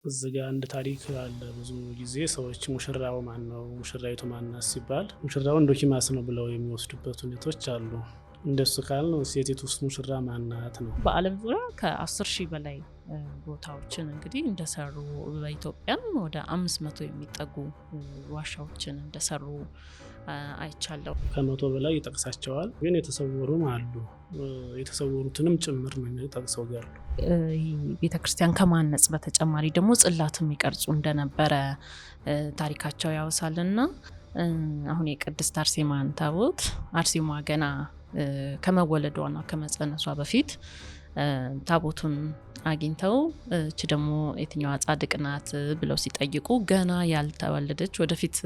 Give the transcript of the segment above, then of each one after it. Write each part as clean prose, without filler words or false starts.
እዚህ ጋር አንድ ታሪክ አለ። ብዙ ጊዜ ሰዎች ሙሽራው ማን ነው ሙሽራይቱ ማናት ሲባል ሙሽራው ዶኪማስ ነው ብለው የሚወስዱበት ሁኔታዎች አሉ። እንደሱ ካልነው ሴቲቱስ ሙሽራ ማናት ነው። በዓለም ዙሪያ ከ10,000 በላይ ቦታዎችን እንግዲህ እንደሰሩ በኢትዮጵያም ወደ 500 የሚጠጉ ዋሻዎችን እንደሰሩ አይቻለሁ። ከ100 በላይ ይጠቅሳቸዋል፣ ግን የተሰወሩም አሉ። የተሰወሩትንም ጭምር ነው ጠቅሰው ጋር ቤተክርስቲያን ከማነጽ በተጨማሪ ደግሞ ጽላት የሚቀርጹ እንደነበረ ታሪካቸው ያወሳልና አሁን የቅድስት አርሴማን ታቦት አርሴማ ገና ከመወለዷና ከመጸነሷ በፊት ታቦቱን አግኝተው እቺ ደግሞ የትኛዋ ጻድቅ ናት ብለው ሲጠይቁ ገና ያልተወለደች ወደፊት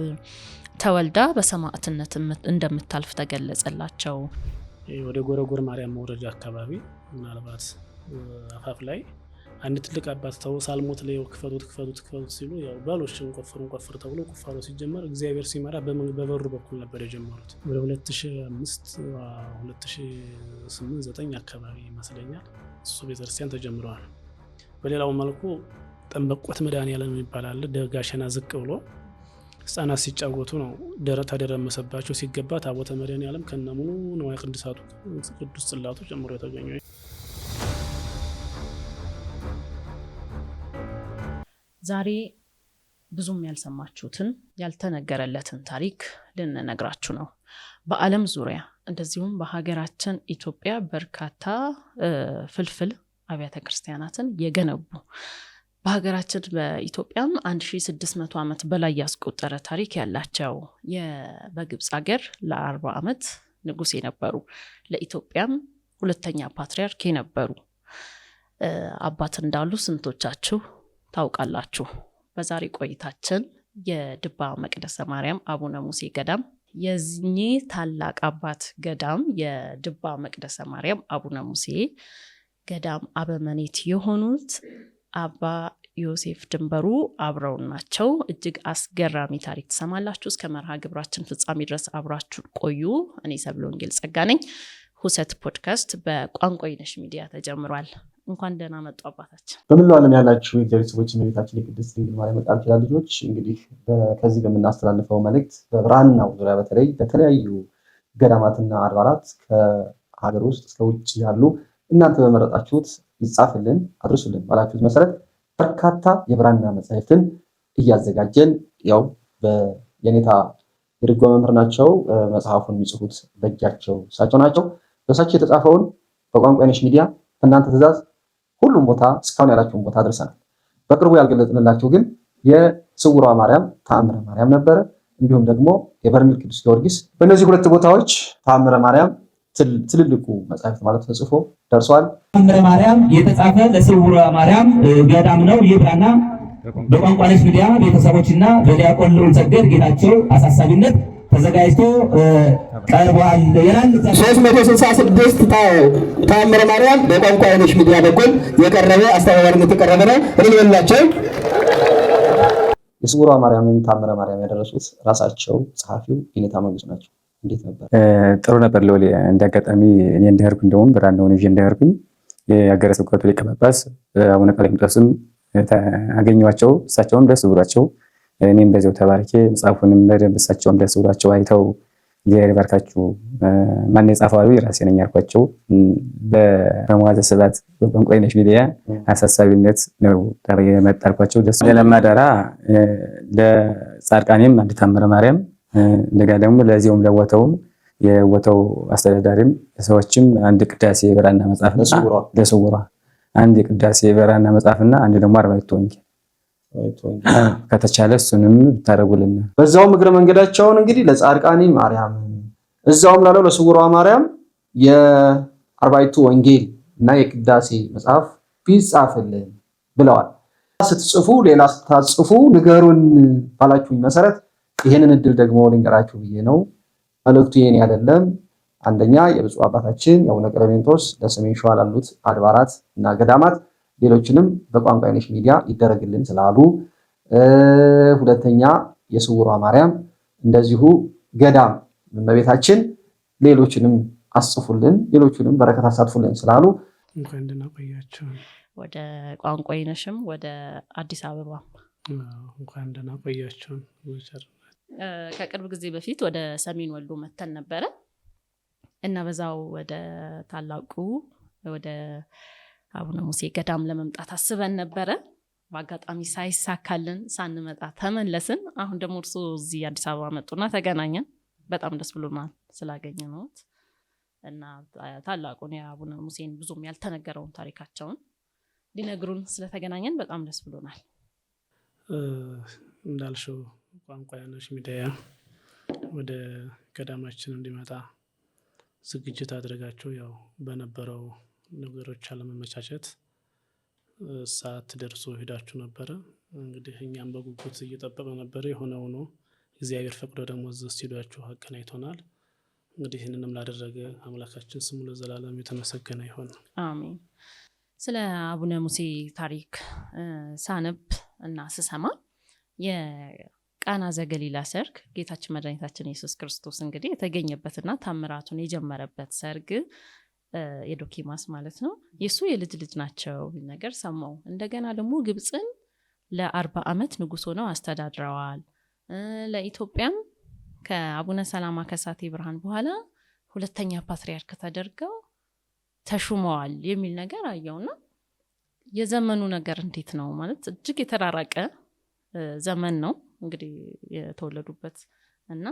ተወልዳ በሰማዕትነት እንደምታልፍ ተገለጸላቸው። ወደ ጎረጎር ማርያም መውረጃ አካባቢ ምናልባት አፋፍ ላይ አንድ ትልቅ አባት ተው ሳልሞት ላይ ክፈቱት ሲሉ ያው ባሎችን ቆፍሩ ተብሎ ቁፋሮ ሲጀመር እግዚአብሔር ሲመራ በበሩ በኩል ነበር የጀመሩት። ወደ 2005 2008 9 አካባቢ ይመስለኛል እሱ ቤተክርስቲያን ተጀምረዋል። በሌላው መልኩ ጠንበቆት መድኃኔዓለም ይባላል። ደጋሸና ዝቅ ብሎ ህፃናት ሲጫወቱ ነው ተደረመሰባቸው ሲገባ ታቦተ መድኃኔዓለም ከነሙሉ ንዋየ ቅድሳቱ ቅዱስ ጽላቱ ጨምሮ የተገኘው። ዛሬ ብዙም ያልሰማችሁትን ያልተነገረለትን ታሪክ ልንነግራችሁ ነው። በዓለም ዙሪያ እንደዚሁም በሀገራችን ኢትዮጵያ በርካታ ፍልፍል አብያተ ክርስቲያናትን የገነቡ በሀገራችን በኢትዮጵያም 1600 ዓመት በላይ ያስቆጠረ ታሪክ ያላቸው በግብጽ ሀገር ለ40 ዓመት ንጉስ የነበሩ ለኢትዮጵያም ሁለተኛ ፓትርያርክ የነበሩ አባት እንዳሉ ስንቶቻችሁ ታውቃላችሁ? በዛሬ ቆይታችን የድባ መቅደሰ ማርያም አቡነ ሙሴ ገዳም የዚህ ታላቅ አባት ገዳም የድባ መቅደሰ ማርያም አቡነ ሙሴ ገዳም አበመኔት የሆኑት አባ ዮሴፍ ድንበሩ አብረውን ናቸው። እጅግ አስገራሚ ታሪክ ትሰማላችሁ። እስከ መርሃ ግብራችን ፍጻሜ ድረስ አብራችሁ ቆዩ። እኔ ሰብለ ወንጌል ጸጋ ነኝ። ሁሰት ፖድካስት በቋንቋይነሽ ሚዲያ ተጀምሯል። እንኳን ደህና መጡ አባታችን። በመላው ዓለም ያላችሁ የእግዚአብሔር ሰዎች እመቤታችን የቅድስት ድንግል ማርያም ቃል ኪዳን ልጆች እንግዲህ ከዚህ በምናስተላልፈው መልእክት በብራናው ዙሪያ በተለይ በተለያዩ ገዳማትና አድባራት ከሀገር ውስጥ እስከ ውጭ ያሉ እናንተ በመረጣችሁት ይጻፍልን አድርሱልን ባላችሁት መሰረት በርካታ የብራና መጻሕፍትን እያዘጋጀን ያው የኔታ የድጓ መምህር ናቸው። መጽሐፉን የሚጽፉት በእጃቸው እሳቸው ናቸው። በእሳቸው የተጻፈውን በቋንቋይነሽ ሚዲያ እናንተ ትእዛዝ ሁሉም ቦታ እስካሁን ያላችሁን ቦታ አድርሰናል። በቅርቡ ያልገለጽንላችሁ ግን የስውሯ ማርያም ተአምረ ማርያም ነበረ። እንዲሁም ደግሞ የበርሜል ቅዱስ ጊዮርጊስ በእነዚህ ሁለት ቦታዎች ተአምረ ማርያም ትልልቁ መጽሐፍት ማለት ተጽፎ ደርሷል። ተአምረ ማርያም የተጻፈ ለስውሯ ማርያም ገዳም ነው። ይህ ብራና በቋንቋይነሽ ሚዲያ ቤተሰቦችና በዲያቆን ልዑል ሰገድ ጌታቸው አሳሳቢነት ተዘጋጅቶ ቀርቧል። 366 ተአምረ ማርያም በቋንቋይነሽ ሚዲያ በኩል የቀረበ አስተባባሪነት የቀረበ ነው። እንልበላቸው። የስውሯ ማርያምን ተአምረ ማርያም ያደረሱት ራሳቸው ጸሐፊው የኔታ መንግስቱ ናቸው። እንዴት ነበር? ጥሩ ነበር። ሎሌ እንዳጋጣሚ እኔ እንደሄድኩ እንደውም ብራናውን ይዤ እንደሄድኩኝ የሀገረ ስብከቱ ሊቀ ጳጳስ አቡነ ቀሌምንጦስም አገኘኋቸው። እሳቸውም ደስ ብሏቸው እኔም በዚያው ተባርኬ መጽሐፉንም በደንብ እሳቸውም ደስ ብሏቸው አይተው እግዚአብሔር ይባርካችሁ ማን የጻፈው አሉ ራሴ ነኝ ያልኳቸው። በመዋዕለ ስብሐት በቋንቋይነሽ ሚዲያ አሳሳቢነት ነው የመጣልኳቸው። ደስ ለማዳራ ለጻድቃኔም አንድ ተአምረ ማርያም እንደገና ደግሞ ለዚያውም ለቦታውም የቦታው አስተዳዳሪም ለሰዎችም አንድ ቅዳሴ ብራና መጽሐፍ ለስውሯ አንድ ቅዳሴ ብራና መጽሐፍና አንድ ደግሞ 40 ወንጌል ከተቻለ እሱንም ብታደርጉልን። በዛው እግረ መንገዳቸውን እንግዲህ ለጻድቃኔ ማርያም እዛውም ላለው ለስውሯ ማርያም የ40 ወንጌል እና የቅዳሴ መጽሐፍ ቢጻፍልን ብለዋል። ስትጽፉ ሌላ ስታጽፉ ንገሩን ባላችሁኝ መሰረት ይሄንን እድል ደግሞ ልንገራችሁ ብዬ ነው። መልእክቱ የኔ አይደለም። አንደኛ የብፁዕ አባታችን የአቡነ ቀሌምንጦስ ለሰሜን ሸዋ ላሉት አድባራት እና ገዳማት ሌሎችንም በቋንቋይነሽ ሚዲያ ይደረግልን ስላሉ፣ ሁለተኛ የስውሯ ማርያም እንደዚሁ ገዳም እመቤታችን ሌሎችንም አስጽፉልን ሌሎችንም በረከት አሳትፉልን ስላሉ እንኳን ደህና ቆያችሁ። ወደ ቋንቋይነሽም ወደ አዲስ አበባ እንኳን ደህና ቆያችሁ። ከቅርብ ጊዜ በፊት ወደ ሰሜን ወሎ መተን ነበረ እና በዛው ወደ ታላቁ ወደ አቡነ ሙሴ ገዳም ለመምጣት አስበን ነበረ። በአጋጣሚ ሳይሳካልን ሳንመጣ ተመለስን። አሁን ደግሞ እርሱ እዚህ አዲስ አበባ መጡና ተገናኘን። በጣም ደስ ብሎናል ስላገኘነዎት እና ታላቁን የአቡነ ሙሴን ብዙም ያልተነገረውን ታሪካቸውን ሊነግሩን ስለተገናኘን በጣም ደስ ብሎናል። እንዳልሽው ቋንቋይነሽ ሚዲያ ወደ ገዳማችን እንዲመጣ ዝግጅት አድርጋችሁ ያው በነበረው ነገሮች አለመመቻቸት ሰዓት ደርሶ ሄዳችሁ ነበረ። እንግዲህ እኛም በጉጉት እየጠበቀ ነበረ። የሆነ ሆኖ እግዚአብሔር ፈቅዶ ደግሞ እዚህ ስቱዲዮአችሁ አገናኝቶናል። እንግዲህ ይህንንም ላደረገ አምላካችን ስሙ ለዘላለም የተመሰገነ ይሁን። አሜን። ስለ አቡነ ሙሴ ታሪክ ሳነብ እና ስሰማ የቃና ዘገሊላ ሰርግ ጌታችን መድኃኒታችን ኢየሱስ ክርስቶስ እንግዲህ የተገኘበትና ታምራቱን የጀመረበት ሰርግ የዶኪማስ ማለት ነው የሱ የልጅ ልጅ ናቸው ነገር ሰማው። እንደገና ደግሞ ግብፅን ለ40 ዓመት ንጉስ ሆነው አስተዳድረዋል። ለኢትዮጵያም ከአቡነ ሰላማ ከሳቴ ብርሃን በኋላ ሁለተኛ ፓትርያርክ ተደርገው ተሹመዋል የሚል ነገር አየውና የዘመኑ ነገር እንዴት ነው ማለት እጅግ የተራራቀ ዘመን ነው እንግዲህ የተወለዱበት እና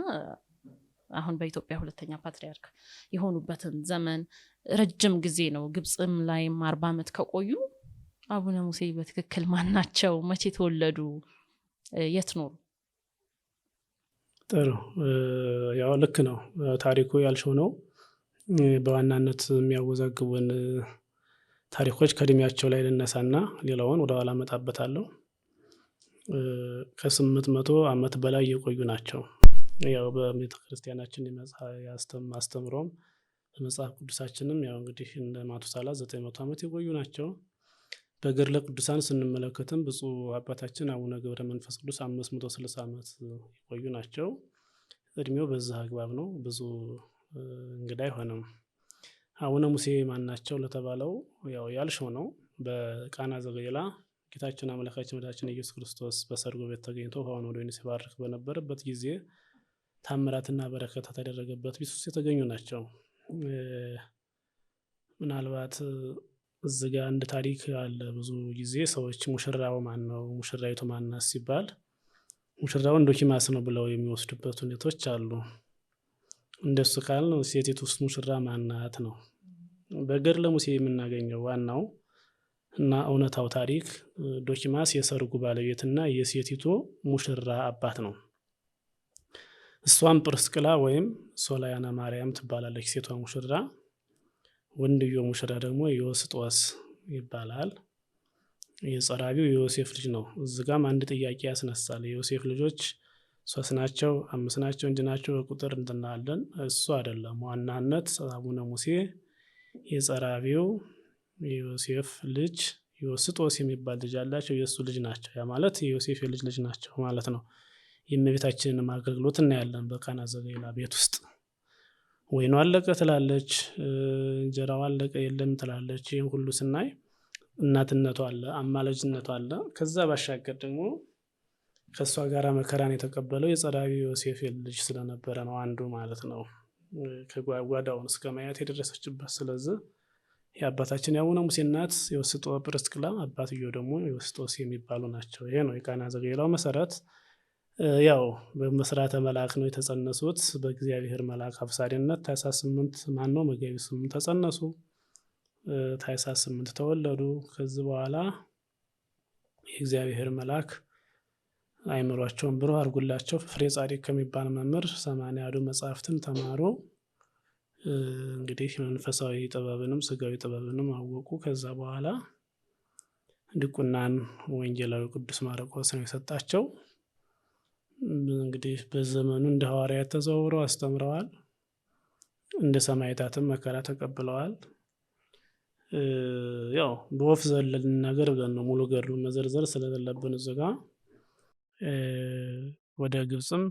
አሁን በኢትዮጵያ ሁለተኛ ፓትርያርክ የሆኑበትን ዘመን ረጅም ጊዜ ነው። ግብፅም ላይም 40 ዓመት ከቆዩ አቡነ ሙሴ በትክክል ማን ናቸው? መቼ ተወለዱ? የት ኖሩ? ጥሩ ያው ልክ ነው ታሪኩ ያልሽው ነው። በዋናነት የሚያወዛግቡን ታሪኮች ከእድሜያቸው ላይ ልነሳና ሌላውን ወደ ኋላ መጣበታለሁ። ከ800 ዓመት በላይ የቆዩ ናቸው። ያው በቤተ ክርስቲያናችን አስተምሮም በመጽሐፍ ቅዱሳችንም ያው እንግዲህ እንደ ማቱሳላ 900 ዓመት የቆዩ ናቸው። በገድለ ቅዱሳን ስንመለከትም ብፁዕ አባታችን አቡነ ገብረ መንፈስ ቅዱስ 560 ዓመት የቆዩ ናቸው። እድሜው በዛ አግባብ ነው። ብዙ እንግዳ አይሆንም። አቡነ ሙሴ ማን ናቸው ለተባለው ያው ያልሽው ነው። በቃና ዘገሊላ ጌታችን አምላካችን መድኃኒታችን ኢየሱስ ክርስቶስ በሰርጉ ቤት ተገኝቶ ውሃውን ወደ ወይን ሲባርክ በነበረበት ጊዜ ታምራትና በረከት ተደረገበት ቤት ውስጥ የተገኙ ናቸው። ምናልባት እዚህ ጋር አንድ ታሪክ አለ። ብዙ ጊዜ ሰዎች ሙሽራው ማን ነው ሙሽራይቱ ማን ናት ሲባል ሙሽራው ዶኪማስ ነው ብለው የሚወስዱበት ሁኔታዎች አሉ። እንደሱ ካል ነው ሴቲቱ ውስጥ ሙሽራ ማን ናት ነው። በገድለ ሙሴ የምናገኘው ዋናው እና እውነታው ታሪክ ዶኪማስ የሰርጉ ባለቤትና የሴቲቱ ሙሽራ አባት ነው። እሷም ጵርስቅላ ወይም ሶላያና ማርያም ትባላለች ሴቷ ሙሽራ። ወንድዮ ሙሽራ ደግሞ ዮስጦስ ይባላል። የጸራቢው የዮሴፍ ልጅ ነው። እዚህ ጋም አንድ ጥያቄ ያስነሳል። የዮሴፍ ልጆች 3 ናቸው 5 ናቸው እንጂ ናቸው በቁጥር እንትናለን። እሱ አይደለም ዋናነት አቡነ ሙሴ የጸራቢው የዮሴፍ ልጅ ዮስጦስ የሚባል ልጅ አላቸው። የእሱ ልጅ ናቸው። ያ ማለት የዮሴፍ የልጅ ልጅ ናቸው ማለት ነው። የእመቤታችንን አገልግሎት እናያለን በቃና ዘገሊላ ቤት ውስጥ። ወይኑ አለቀ ትላለች፣ እንጀራው አለቀ የለም ትላለች። ይህን ሁሉ ስናይ እናትነቷ አለ፣ አማላጅነቷ አለ። ከዛ ባሻገር ደግሞ ከእሷ ጋር መከራን የተቀበለው የጸራቢው ዮሴፍ ልጅ ስለነበረ ነው አንዱ ማለት ነው። ከጓዳውን እስከ ማየት የደረሰችበት። ስለዚህ የአባታችን የአቡነ ሙሴ እናት የወስጦ ጵርስቅላ፣ አባትዮ ደግሞ የወስጦስ የሚባሉ ናቸው። ይሄ ነው የቃና ዘገሊላው መሰረት። ያው በመስራተ መልአክ ነው የተጸነሱት። በእግዚአብሔር መልአክ አብሳሪነት ታኅሳስ 8 ማነው መጋቢት 8 ተጸነሱ። ታኅሳስ 8 ተወለዱ። ከዚህ በኋላ የእግዚአብሔር መልአክ አይምሯቸውን ብሩህ አድርጉላቸው ፍሬ ጻድቅ ከሚባል መምህር 80 መጽሐፍትን ተማሩ። እንግዲህ መንፈሳዊ ጥበብንም ስጋዊ ጥበብንም አወቁ። ከዛ በኋላ ድቁናን ወንጌላዊ ቅዱስ ማርቆስ ነው የሰጣቸው። እንግዲህ በዘመኑ እንደ ሐዋርያት ተዘዋውረው አስተምረዋል። እንደ ሰማዕታትም መከራ ተቀብለዋል። ያው በወፍ ዘለል ነገር ብለን ነው ሙሉ ገድሉን መዘርዘር ስለሌለብን እዚህ ጋ ወደ ግብፅም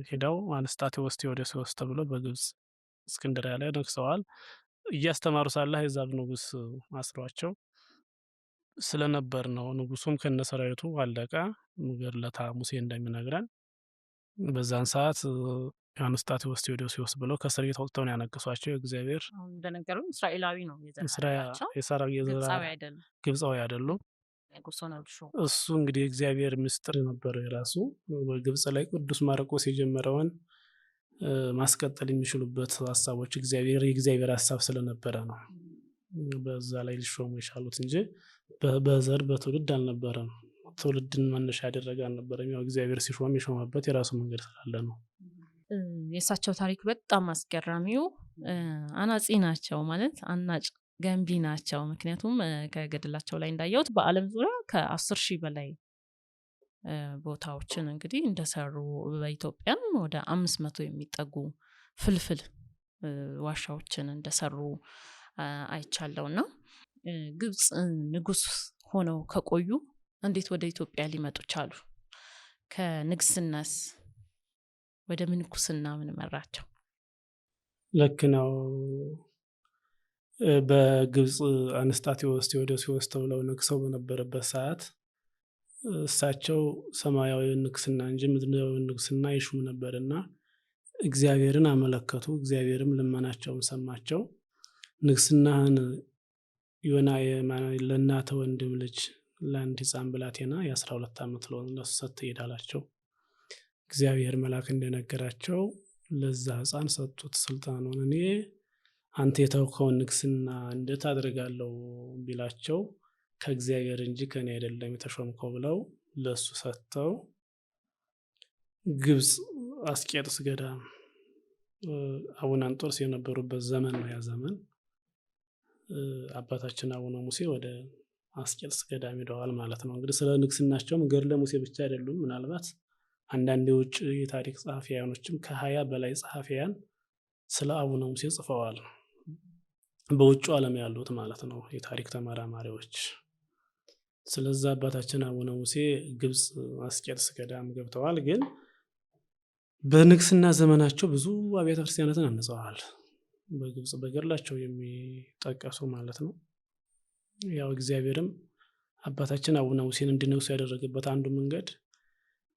ሄደው አንስጣቴዎስ ቴዎዶስዮስ ተብሎ በግብፅ እስክንድርያ ላይ ነግሰዋል። እያስተማሩ ሳለ አሕዛብ ንጉስ አስሯቸው ስለነበር ነው። ንጉሱም ከነሰራዊቱ አለቀ። ገድለታ ሙሴ እንደሚነግረን በዛን ሰዓት አንስጣቴዎስ ቴዎዶሲዎስ ብለው ከእስር ቤት አውጥተው ነው ያነገሷቸው። እግዚአብሔር እንደነገሩ እስራኤላዊ ነው ግብፃዊ አይደሉም። እሱ እንግዲህ እግዚአብሔር ምስጢር ነበረው የራሱ በግብፅ ላይ ቅዱስ ማርቆስ የጀመረውን ማስቀጠል የሚችሉበት ሀሳቦች የእግዚአብሔር ሀሳብ ስለነበረ ነው በዛ ላይ ሊሾሙ የቻሉት እንጂ በዘር በትውልድ አልነበረም። ትውልድን መነሻ ያደረገ አልነበረም። ያው እግዚአብሔር ሲሾም የሾመበት የራሱ መንገድ ስላለ ነው። የእሳቸው ታሪክ በጣም አስገራሚው አናጺ ናቸው ማለት አናጭ ገንቢ ናቸው። ምክንያቱም ከገድላቸው ላይ እንዳየሁት በዓለም ዙሪያ ከ10 ሺህ በላይ ቦታዎችን እንግዲህ እንደሰሩ በኢትዮጵያም ወደ 500 የሚጠጉ ፍልፍል ዋሻዎችን እንደሰሩ አይቻለውና ግብፅ ንጉስ ሆነው ከቆዩ እንዴት ወደ ኢትዮጵያ ሊመጡ ቻሉ? ከንግስናስ ወደ ምንኩስና ምን መራቸው? ልክ ነው። በግብፅ አንስጣቴዎስ ቴዎዶሲዎስ ተብለው ነግሰው በነበረበት ሰዓት እሳቸው ሰማያዊ ንግስና እንጂ ምድራዊ ንግስና ይሹም ነበርና እግዚአብሔርን አመለከቱ። እግዚአብሔርም ልመናቸውን ሰማቸው። ንግስናህን ዮና ለእናተ ወንድም ልጅ ለአንድ ሕፃን ብላቴና የ12 ዓመት ለሱ ሰጥተህ ሂድ አላቸው። እግዚአብሔር መልአክ እንደነገራቸው ለዛ ሕፃን ሰጡት ስልጣኑን። እኔ አንተ የተውከውን ንግስና እንዴት አድርጋለሁ ቢላቸው ከእግዚአብሔር እንጂ ከኔ አይደለም የተሾምከው ብለው ለሱ ሰጥተው ግብፅ አስቄጥስ ገዳም አቡነ አንጦንስ የነበሩበት ዘመን ነው። ያ ዘመን አባታችን አቡነ ሙሴ ወደ አስቄጥስ ገዳም ሄደዋል ማለት ነው። እንግዲህ ስለ ንግስናቸውም ገድለ ሙሴ ብቻ አይደሉም። ምናልባት አንዳንድ የውጭ የታሪክ ጸሐፊያኖችም ከ20 በላይ ጸሐፊያን ስለ አቡነ ሙሴ ጽፈዋል። በውጭ ዓለም ያሉት ማለት ነው የታሪክ ተመራማሪዎች። ስለዛ አባታችን አቡነ ሙሴ ግብፅ አስቄጥስ ገዳም ገብተዋል። ግን በንግስና ዘመናቸው ብዙ አብያተ ክርስቲያናትን አንጸዋል። በግብፅ በገድላቸው የሚጠቀሱ ማለት ነው። ያው እግዚአብሔርም አባታችን አቡነ ሙሴን እንዲነግሱ ያደረገበት አንዱ መንገድ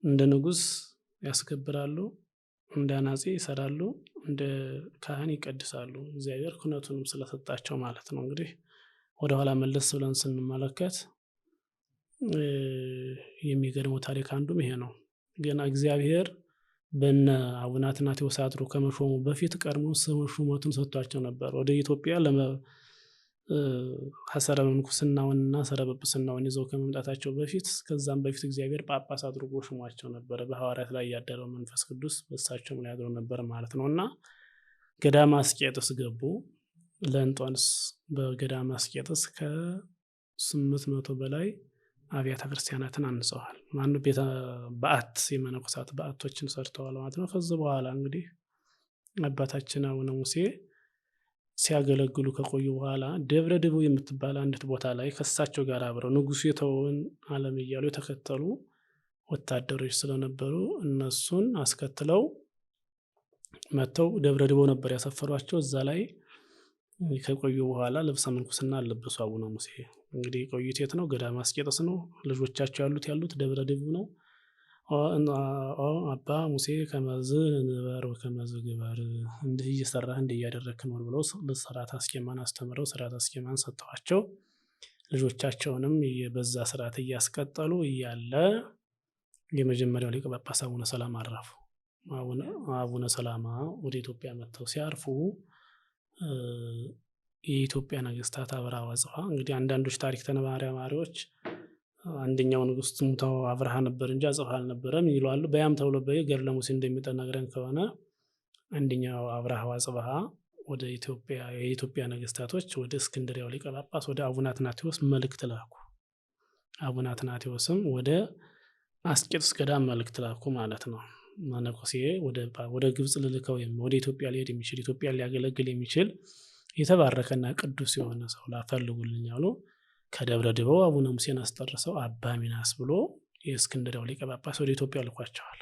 እንደ ንጉስ ያስከብራሉ፣ እንደ አናጺ ይሰራሉ፣ እንደ ካህን ይቀድሳሉ። እግዚአብሔር ክህነቱንም ስለሰጣቸው ማለት ነው። እንግዲህ ወደኋላ መለስ ብለን ስንመለከት የሚገርመው ታሪክ አንዱም ይሄ ነው። ገና እግዚአብሔር በነ አቡነ አትናቴዎስ አድሮ ከመሾሙ በፊት ቀድሞ ሹመቱን ሰጥቷቸው ነበር። ወደ ኢትዮጵያ ሐሰረ ምንኩስናውንና ሰረ ጵጵስናውን ይዘው ከመምጣታቸው በፊት ከዛም በፊት እግዚአብሔር ጳጳስ አድርጎ ሹሟቸው ነበር። በሐዋርያት ላይ ያደረው መንፈስ ቅዱስ በእሳቸው ላይ ያድሮ ነበር ማለት ነውና ገዳመ አስቄጥስ ገቡ። ለእንጦንስ በገዳመ አስቄጥስ ከ800 በላይ አብያተ ክርስቲያናትን አንጸዋል። ማኑ ቤተ በዓት የመነኮሳት በዓቶችን ሰርተዋል ማለት ነው። ከዚህ በኋላ እንግዲህ አባታችን አቡነ ሙሴ ሲያገለግሉ ከቆዩ በኋላ ደብረ ድቡ የምትባል አንዲት ቦታ ላይ ከእሳቸው ጋር አብረው ንጉሱ የተወውን ዓለም እያሉ የተከተሉ ወታደሮች ስለነበሩ እነሱን አስከትለው መጥተው ደብረ ድቡ ነበር ያሰፈሯቸው። እዛ ላይ ከቆዩ በኋላ ልብሰ ምንኩስና አለበሱ አቡነ ሙሴ። እንግዲህ የቆዩት የት ነው? ገዳመ አስቄጥስ ነው። ልጆቻቸው ያሉት ደብረ ድቡ ነው። አባ ሙሴ ከመዝ ንበር ወከመዝ ግበር እንዲህ እየሰራህ እንዲህ እያደረክ ነው ብለው ስርዓተ አስኬማን አስተምረው ስርዓተ አስኬማን ሰጥተዋቸው ልጆቻቸውንም በዛ ስርዓት እያስቀጠሉ እያለ የመጀመሪያው ሊቀ ጳጳስ አቡነ ሰላማ አረፉ። አቡነ ሰላማ ወደ ኢትዮጵያ መጥተው ሲያርፉ የኢትዮጵያ ነገስታት አብርሃ ወአጽብሃ እንግዲህ አንዳንዶች ታሪክ ተመራማሪዎች አንደኛው ንጉስ ሙታው አብርሃ ነበር እንጂ አጽብሃ አልነበረም ይላሉ። በያም ተብሎ በገድለ ሙሴ እንደሚጠነግረን ከሆነ አንደኛው አብርሃ ወአጽብሃ ወደ ኢትዮጵያ የኢትዮጵያ ነገስታቶች ወደ እስክንድርያው ሊቀ ጳጳስ ወደ አቡነ አትናቴዎስ መልእክት ላኩ። አቡነ አትናቴዎስም ወደ አስቄጥስ ገዳም መልእክት ላኩ ማለት ነው። መነኮሴ ወደ ግብፅ ልልከው ወደ ኢትዮጵያ ሊሄድ የሚችል ኢትዮጵያ ሊያገለግል የሚችል የተባረከና ቅዱስ የሆነ ሰው ላፈልጉልኝ አሉ። ከደብረ ድቡ አቡነ ሙሴን አስጠርሰው አባ ሚናስ ብሎ የእስክንድርያው ሊቀ ጳጳስ ወደ ኢትዮጵያ ልኳቸዋል።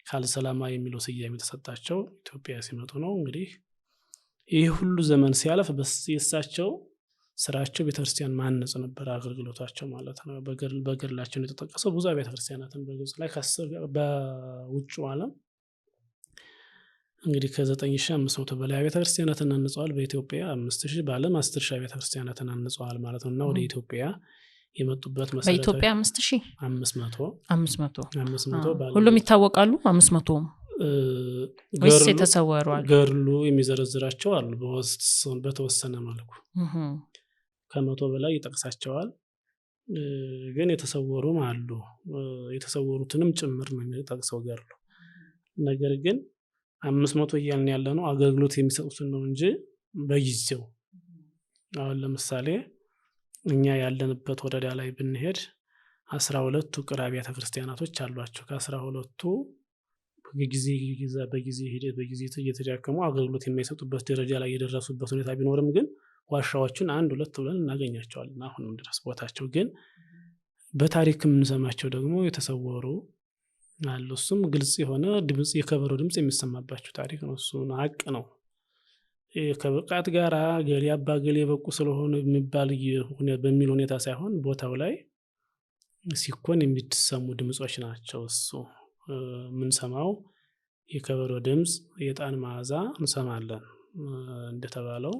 ካልሰላማ የሚለው ስያሜ የተሰጣቸው ኢትዮጵያ ሲመጡ ነው። እንግዲህ ይህ ሁሉ ዘመን ሲያልፍ የእሳቸው ስራቸው ቤተክርስቲያን ማነጽ ነበር አገልግሎታቸው ማለት ነው። በገድላቸው የተጠቀሰው ብዙ ቤተክርስቲያናትን በግብጽ ላይ በውጭ ዓለም እንግዲህ ከ9500 በላይ ቤተክርስቲያናትን አንጸዋል። በኢትዮጵያ 5000 በዓለም 10000 ቤተክርስቲያናትን አንጸዋል ማለት ነው። እና ወደ ኢትዮጵያ የመጡበት መሰረት በኢትዮጵያ 5500 ሁሉም ይታወቃሉ። 500 ወይስ የተሰወሩ አሉ? ገድሉ የሚዘረዝራቸው አሉ በተወሰነ መልኩ ከመቶ በላይ ይጠቅሳቸዋል። ግን የተሰወሩም አሉ። የተሰወሩትንም ጭምር ነው የሚጠቅሰው ገድሉ። ነገር ግን 500 እያልን ያለ ነው አገልግሎት የሚሰጡትን ነው እንጂ በጊዜው አሁን ለምሳሌ እኛ ያለንበት ወረዳ ላይ ብንሄድ 12 ውቅር አብያተ ክርስቲያናቶች አሏቸው። ከ12ቱ በጊዜ ሂደት በጊዜ እየተዳከሙ አገልግሎት የማይሰጡበት ደረጃ ላይ የደረሱበት ሁኔታ ቢኖርም ግን ዋሻዎቹን 1-2 ብለን እናገኛቸዋለን። አሁንም ድረስ ቦታቸው ግን በታሪክ የምንሰማቸው ደግሞ የተሰወሩ አሉ። እሱም ግልጽ የሆነ ድምጽ የከበሮ ድምጽ የሚሰማባቸው ታሪክ ነው። እሱ ሀቅ ነው። ከብቃት ጋር ገሌ አባ ገሌ በቁ ስለሆነ የሚባል በሚል ሁኔታ ሳይሆን ቦታው ላይ ሲኮን የሚሰሙ ድምጾች ናቸው። እሱ የምንሰማው የከበሮ ድምጽ፣ የዕጣን መዓዛ እንሰማለን። እንደተባለው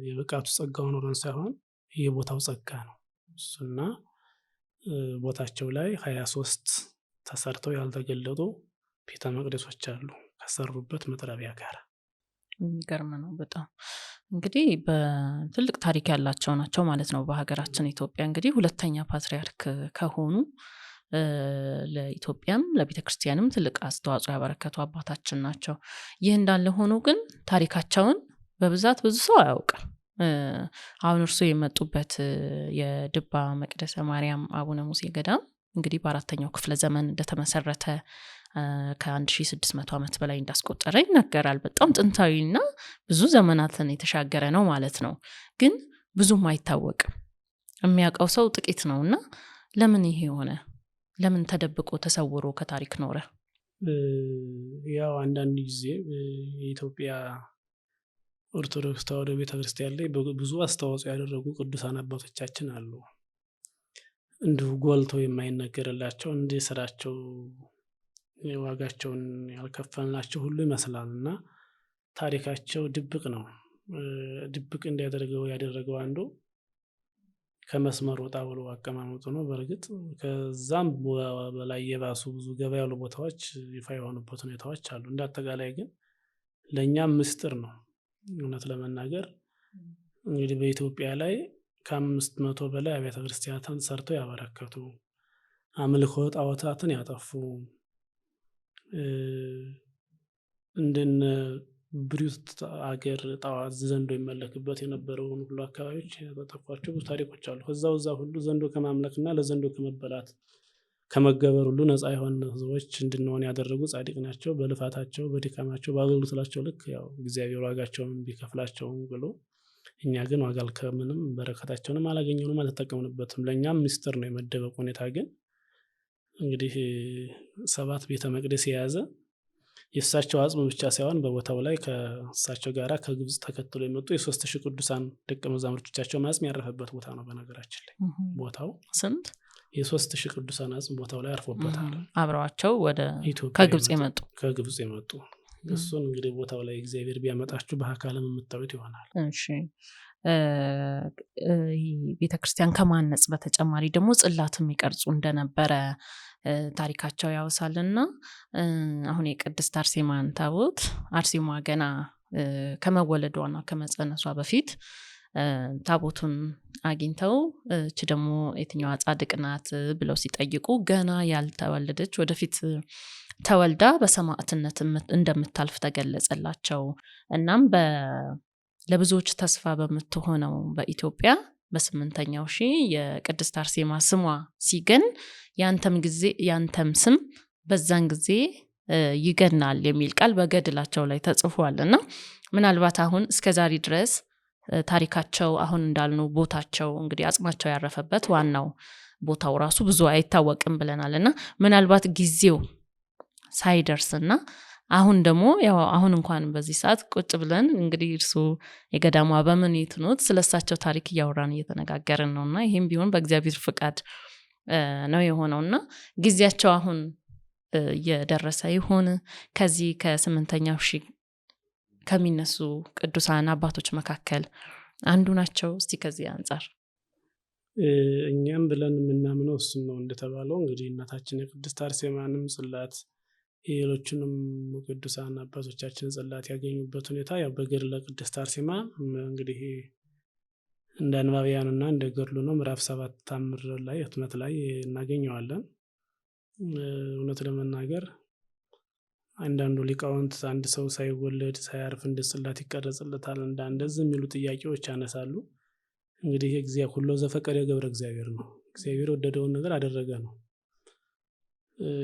የብቃቱ ጸጋው ኖሮን ሳይሆን የቦታው ጸጋ ነው እሱና ቦታቸው ላይ 23 ተሰርተው ያልተገለጡ ቤተ መቅደሶች አሉ ከሰሩበት መጥረቢያ ጋር። የሚገርም ነው በጣም። እንግዲህ በትልቅ ታሪክ ያላቸው ናቸው ማለት ነው። በሀገራችን ኢትዮጵያ እንግዲህ ሁለተኛ ፓትርያርክ ከሆኑ ለኢትዮጵያም ለቤተ ክርስቲያንም ትልቅ አስተዋጽኦ ያበረከቱ አባታችን ናቸው። ይህ እንዳለ ሆኖ ግን ታሪካቸውን በብዛት ብዙ ሰው አያውቅም። አሁን እርሱ የመጡበት የድባ መቅደሰ ማርያም አቡነ ሙሴ ገዳም እንግዲህ በ4ኛው ክፍለ ዘመን እንደተመሰረተ ከ1600 ዓመት በላይ እንዳስቆጠረ ይነገራል። በጣም ጥንታዊና ብዙ ዘመናትን የተሻገረ ነው ማለት ነው። ግን ብዙም አይታወቅም። የሚያውቀው ሰው ጥቂት ነውና ለምን ይሄ ሆነ? ለምን ተደብቆ ተሰውሮ ከታሪክ ኖረ? ያው አንዳንድ ጊዜ የኢትዮጵያ ኦርቶዶክስ ተዋሕዶ ቤተክርስቲያን ላይ ብዙ አስተዋጽኦ ያደረጉ ቅዱሳን አባቶቻችን አሉ። እንዲሁ ጎልተው የማይነገርላቸው እንደ ስራቸው ዋጋቸውን ያልከፈልናቸው ሁሉ ይመስላል እና ታሪካቸው ድብቅ ነው። ድብቅ ያደረገው አንዱ ከመስመር ወጣ ብሎ አቀማመጡ ነው። በእርግጥ ከዛም በላይ የባሱ ብዙ ገባ ያሉ ቦታዎች ይፋ የሆኑበት ሁኔታዎች አሉ። እንዳጠቃላይ ግን ለእኛም ምስጢር ነው። እውነት ለመናገር እንግዲህ በኢትዮጵያ ላይ ከ500 በላይ አብያተ ክርስቲያናትን ሰርተው ያበረከቱ፣ አምልኮ ጣዖታትን ያጠፉ፣ እንደነ ብሪት አገር ጣዖት ዘንዶ ይመለክበት የነበረውን ሁሉ አካባቢዎች ያጠፏቸው ብዙ ታሪኮች አሉ። ከዛው ሁሉ ዘንዶ ከማምለክና ለዘንዶ ከመበላት ከመገበር ሁሉ ነፃ የሆኑ ህዝቦች እንድንሆን ያደረጉ ጻድቅ ናቸው። በልፋታቸው በድካማቸው በአገልግሎታቸው ልክ ያው እግዚአብሔር ዋጋቸውን ቢከፍላቸውም ብሎ እኛ ግን ዋጋ አልከምንም በረከታቸውንም አላገኘንም አልተጠቀምንበትም። ለእኛም ምስጢር ነው የመደበቅ ሁኔታ። ግን እንግዲህ 7 ቤተ መቅደስ የያዘ የእሳቸው አጽም ብቻ ሳይሆን በቦታው ላይ ከእሳቸው ጋር ከግብጽ ተከትሎ የመጡ የ3000 ቅዱሳን ደቀ መዛሙርቶቻቸው አጽም ያረፈበት ቦታ ነው። በነገራችን ላይ ቦታው ስንት የ3000 ቅዱሳን አጽም ቦታው ላይ አርፎበታል። አብረዋቸው ወደ ከግብጽ የመጡ እሱን እንግዲህ ቦታው ላይ እግዚአብሔር ቢያመጣችሁ በአካልም የምታዩት ይሆናል። እሺ ቤተክርስቲያን ከማነጽ በተጨማሪ ደግሞ ጽላት የሚቀርጹ እንደነበረ ታሪካቸው ያወሳልና አሁን የቅድስት አርሴማን ታቦት አርሴማ ገና ከመወለዷና ከመጸነሷ በፊት ታቦቱን አግኝተው እቺ ደግሞ የትኛዋ ጻድቅ ናት ብለው ሲጠይቁ ገና ያልተወለደች ወደፊት ተወልዳ በሰማዕትነት እንደምታልፍ ተገለጸላቸው። እናም ለብዙዎች ተስፋ በምትሆነው በኢትዮጵያ በ8ኛው ሺህ የቅድስት አርሴማ ስሟ ሲገን ያንተም ስም በዛን ጊዜ ይገናል የሚል ቃል በገድላቸው ላይ ተጽፏልና ምናልባት አሁን እስከዛሬ ድረስ ታሪካቸው አሁን እንዳልነው ቦታቸው እንግዲህ አጽማቸው ያረፈበት ዋናው ቦታው ራሱ ብዙ አይታወቅም ብለናልና ምናልባት ጊዜው ሳይደርስና አሁን ደግሞ ያው አሁን እንኳን በዚህ ሰዓት ቁጭ ብለን እንግዲህ እርሱ የገዳሙ አበምኔት ኖት ስለሳቸው ታሪክ እያወራን እየተነጋገርን ነውና ይሄም ቢሆን በእግዚአብሔር ፍቃድ ነው የሆነውና ጊዜያቸው አሁን እየደረሰ ይሆን? ከዚህ ከ8ኛው ሺህ ከሚነሱ ቅዱሳን አባቶች መካከል አንዱ ናቸው? እስቲ ከዚህ አንጻር እኛም ብለን የምናምነው እሱን ነው። እንደተባለው እንግዲህ እናታችን የቅድስት አርሴማንም ጽላት የሌሎችንም ቅዱሳን አባቶቻችን ጽላት ያገኙበት ሁኔታ ያው በገድለ ቅድስት አርሴማ እንግዲህ እንደ አንባቢያኑና እንደ ገድሉ ነው። ምዕራፍ 7 ታምር ላይ ህትመት ላይ እናገኘዋለን። እውነት ለመናገር አንዳንዱ ሊቃውንት አንድ ሰው ሳይወለድ ሳያርፍ እንደ ጽላት ይቀረጽለታል እንደዚህ የሚሉ ጥያቄዎች ያነሳሉ። እንግዲህ እግዚአብሔር ሁሉ ዘፈቀደ ገብረ እግዚአብሔር ነው። እግዚአብሔር ወደደውን ነገር አደረገ ነው።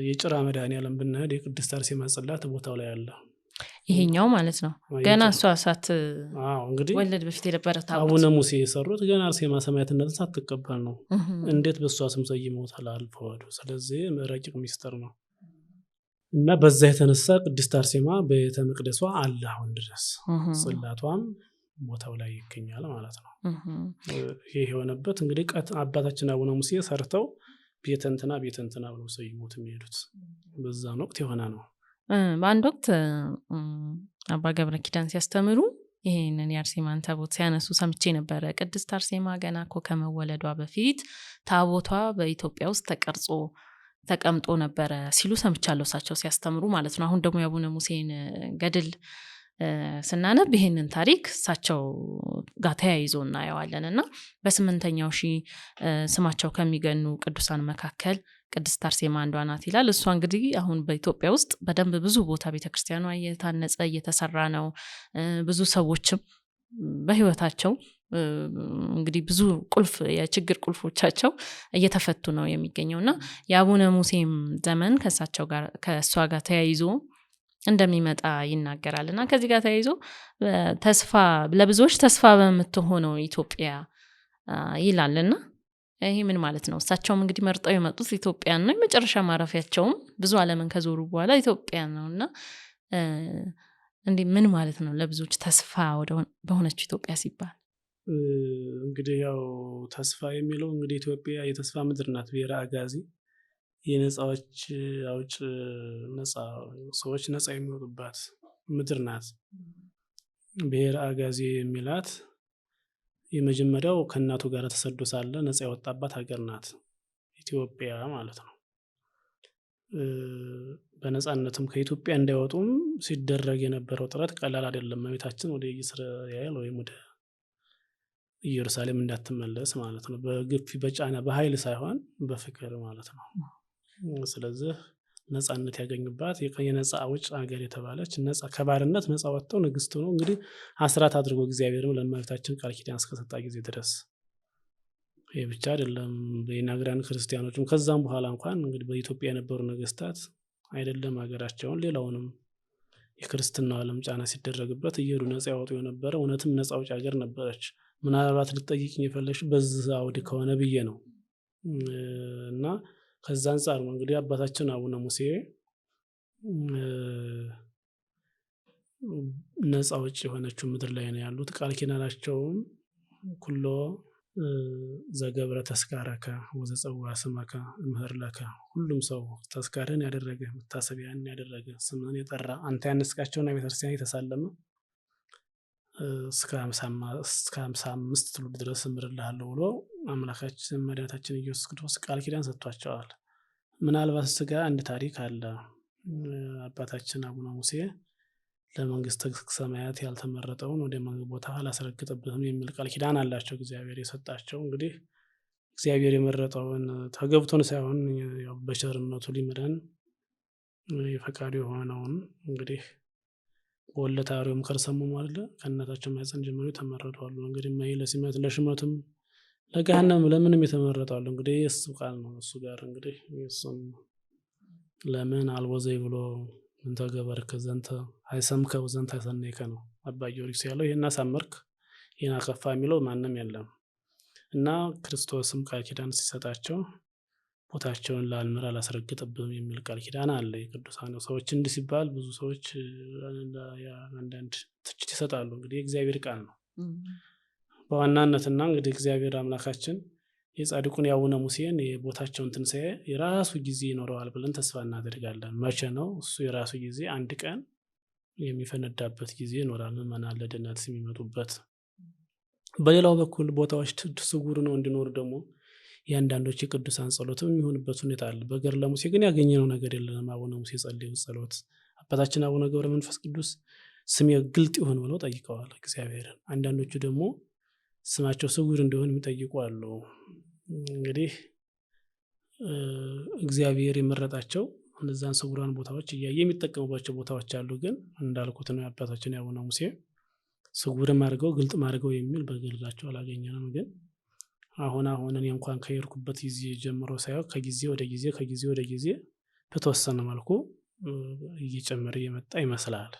የጭራ መድኃኔዓለም ብንሄድ የቅድስት አርሴማ ጽላት ቦታው ላይ አለ። ይሄኛው ማለት ነው ገና እሷ ሳት እንግዲህ ወለድ በፊት የነበረ ታቦት አቡነ ሙሴ የሰሩት ገና አርሴማ ሰማዕትነትን ሳትቀበል ነው። እንዴት በሷ ስም ሰይመውታል አልፈዋዱ። ስለዚህ ረቂቅ ሚስጥር ነው እና በዛ የተነሳ ቅድስት አርሴማ በቤተ መቅደሷ አለ አሁን ድረስ ጽላቷም ቦታው ላይ ይገኛል ማለት ነው። ይሄ የሆነበት እንግዲህ አባታችን አቡነ ሙሴ ሰርተው ቤተንትና ብለው ሰይሞት የሚሄዱት በዛን ወቅት የሆነ ነው። በአንድ ወቅት አባ ገብረ ኪዳን ሲያስተምሩ ይሄንን የአርሴማን ታቦት ሲያነሱ ሰምቼ ነበረ። ቅድስት አርሴማ ገና እኮ ከመወለዷ በፊት ታቦቷ በኢትዮጵያ ውስጥ ተቀርጾ ተቀምጦ ነበረ ሲሉ ሰምቻለሁ እሳቸው ሲያስተምሩ ማለት ነው። አሁን ደግሞ የአቡነ ሙሴን ገድል ስናነብ ይሄንን ታሪክ እሳቸው ጋር ተያይዞ እናየዋለን እና በ8ኛው ሺህ ስማቸው ከሚገኙ ቅዱሳን መካከል ቅድስት አርሴማ አንዷ ናት ይላል። እሷ እንግዲህ አሁን በኢትዮጵያ ውስጥ በደንብ ብዙ ቦታ ቤተክርስቲያኗ እየታነጸ እየተሰራ ነው። ብዙ ሰዎችም በህይወታቸው እንግዲህ ብዙ የችግር ቁልፎቻቸው እየተፈቱ ነው የሚገኘውና የአቡነ ሙሴም ዘመን ከእሷ ጋር ተያይዞ እንደሚመጣ ይናገራልና ከዚህ ጋር ተያይዞ ለብዙዎች ተስፋ በምትሆነው ኢትዮጵያ ይላልና ይሄ ምን ማለት ነው? እሳቸውም እንግዲህ መርጠው የመጡት ኢትዮጵያ ነው። የመጨረሻ ማረፊያቸውም ብዙ ዓለምን ከዞሩ በኋላ ኢትዮጵያ ነውና እንዴ ምን ማለት ነው ለብዙዎች ተስፋ በሆነች ኢትዮጵያ ሲባል? እንግዲህ ያው ተስፋ የሚለው እንግዲህ ኢትዮጵያ የተስፋ ምድር ናት። ብሔረ አጋዚ የነፃዎች አውጭ ሰዎች ነፃ የሚወጡባት ምድር ናት። ብሔረ አጋዚ የሚላት የመጀመሪያው ከእናቱ ጋር ተሰዶ ሳለ ነፃ የወጣባት ሀገር ናት ኢትዮጵያ ማለት ነው። በነፃነትም ከኢትዮጵያ እንዳይወጡም ሲደረግ የነበረው ጥረት ቀላል አይደለም። እመቤታችን ወደ እስራኤል ወይም ወደ ኢየሩሳሌም እንዳትመለስ ማለት ነው። በግፍ በጫና በኃይል ሳይሆን በፍቅር ማለት ነው። ስለዚህ ነፃነት ያገኙባት የነፃ አውጭ ሀገር የተባለች ነፃ ከባርነት ነፃ ወጥተው ንግስት ሆነው እንግዲህ አስራት አድርጎ እግዚአብሔርም ለእመቤታችን ቃል ኪዳን እስከሰጣ ጊዜ ድረስ ይሄ ብቻ አይደለም። በናግራን ክርስቲያኖችም ከዛም በኋላ እንኳን እንግዲህ በኢትዮጵያ የነበሩ ነገስታት አይደለም ሀገራቸውን ሌላውንም የክርስትናው ዓለም ጫና ሲደረግበት እየሄዱ ነፃ ያወጡ የነበረ እውነትም ነፃ አውጭ ሀገር ነበረች። ምናልባት ልትጠይቅኝ የፈለግሽ በዛ አውድ ከሆነ ብዬ ነው እና ከዛ አንፃር ነው እንግዲህ አባታችን አቡነ ሙሴ ነፃ አውጭ የሆነችው ምድር ላይ ነው ያሉት። ቃል ኪዳናቸውም ኩሎ ዘገብረ ተስካረከ ወዘጸዋ ስመከ እምህር ለከ፣ ሁሉም ሰው ተስካርን ያደረገ መታሰቢያን ያደረገ ስምን የጠራ አንተ ያነስካቸውና ቤተክርስቲያን የተሳለመ እስከ 55 ትውልድ ድረስ እምርልሃለሁ ብሎ አምላካችን መድኃኒታችን ኢየሱስ ክርስቶስ ቃል ኪዳን ሰጥቷቸዋል። ምናልባት ስጋ አንድ ታሪክ አለ። አባታችን አቡነ ሙሴ ለመንግስተ ሰማያት ያልተመረጠውን ወደ መንግስት ቦታ አላስረግጥብህም የሚል ቃል ኪዳን አላቸው እግዚአብሔር የሰጣቸው። እንግዲህ እግዚአብሔር የመረጠውን ተገብቶን ሳይሆን በቸርነቱ ሊምረን የፈቃዱ የሆነውን እንግዲህ ወለታሪውም ከርሰሙ ማለት ከእናታቸው ማህፀን ጀምሮ የተመረጡ አሉ። እንግዲህ ለሲመት ለሽመትም ለገሃነም ለምንም የተመረጡ አሉ። እንግዲህ የእሱ ቃል ነው። እሱ ጋር እንግዲህ እሱም ለምን አልወዘይ ብሎ እንተ ገበርከ ዘንተ አይሰምከ ወዘንተ አይሰነይከ ነው አባ ጊዮርጊስ ያለው። ይሄን አሳመርክ ይሄን አከፋ የሚለው ማንም የለም እና ክርስቶስም ቃል ኪዳን ሲሰጣቸው ቦታቸውን ላልምር አላስረግጥብም የሚል ቃል ኪዳን አለ። የቅዱሳን ሰዎች እንዲህ ሲባል ብዙ ሰዎች አንዳንድ ትችት ይሰጣሉ። እንግዲህ የእግዚአብሔር ቃል ነው በዋናነትና እንግዲህ እግዚአብሔር አምላካችን የጻድቁን የአቡነ ሙሴን የቦታቸውን ትንሣኤ የራሱ ጊዜ ይኖረዋል ብለን ተስፋ እናደርጋለን። መቼ ነው እሱ? የራሱ ጊዜ አንድ ቀን የሚፈነዳበት ጊዜ ይኖራል፣ ምዕመናን ለድነት የሚመጡበት። በሌላው በኩል ቦታዎች ስውር ነው እንዲኖር ደግሞ የአንዳንዶች የቅዱሳን ጸሎትም የሚሆንበት ሁኔታ አለ። በገድለ ሙሴ ግን ያገኘነው ነገር የለንም። አቡነ ሙሴ ጸለዩት ጸሎት አባታችን አቡነ ገብረ መንፈስ ቅዱስ ስሜ ግልጥ ይሁን ብለው ጠይቀዋል እግዚአብሔርን። አንዳንዶቹ ደግሞ ስማቸው ስውር እንዲሆን የሚጠይቁ አሉ። እንግዲህ እግዚአብሔር የመረጣቸው እነዛን ስውራን ቦታዎች እያየ የሚጠቀሙባቸው ቦታዎች አሉ። ግን እንዳልኩት ነው የአባታችን የአቡነ ሙሴ ስውርም አድርገው ግልጥም አድርገው የሚል በገድላቸው አላገኘንም። ግን አሁን እኔ እንኳን ከሄድኩበት ጊዜ ጀምሮ ሳይሆን ከጊዜ ወደ ጊዜ በተወሰነ መልኩ እየጨመረ እየመጣ ይመስላል።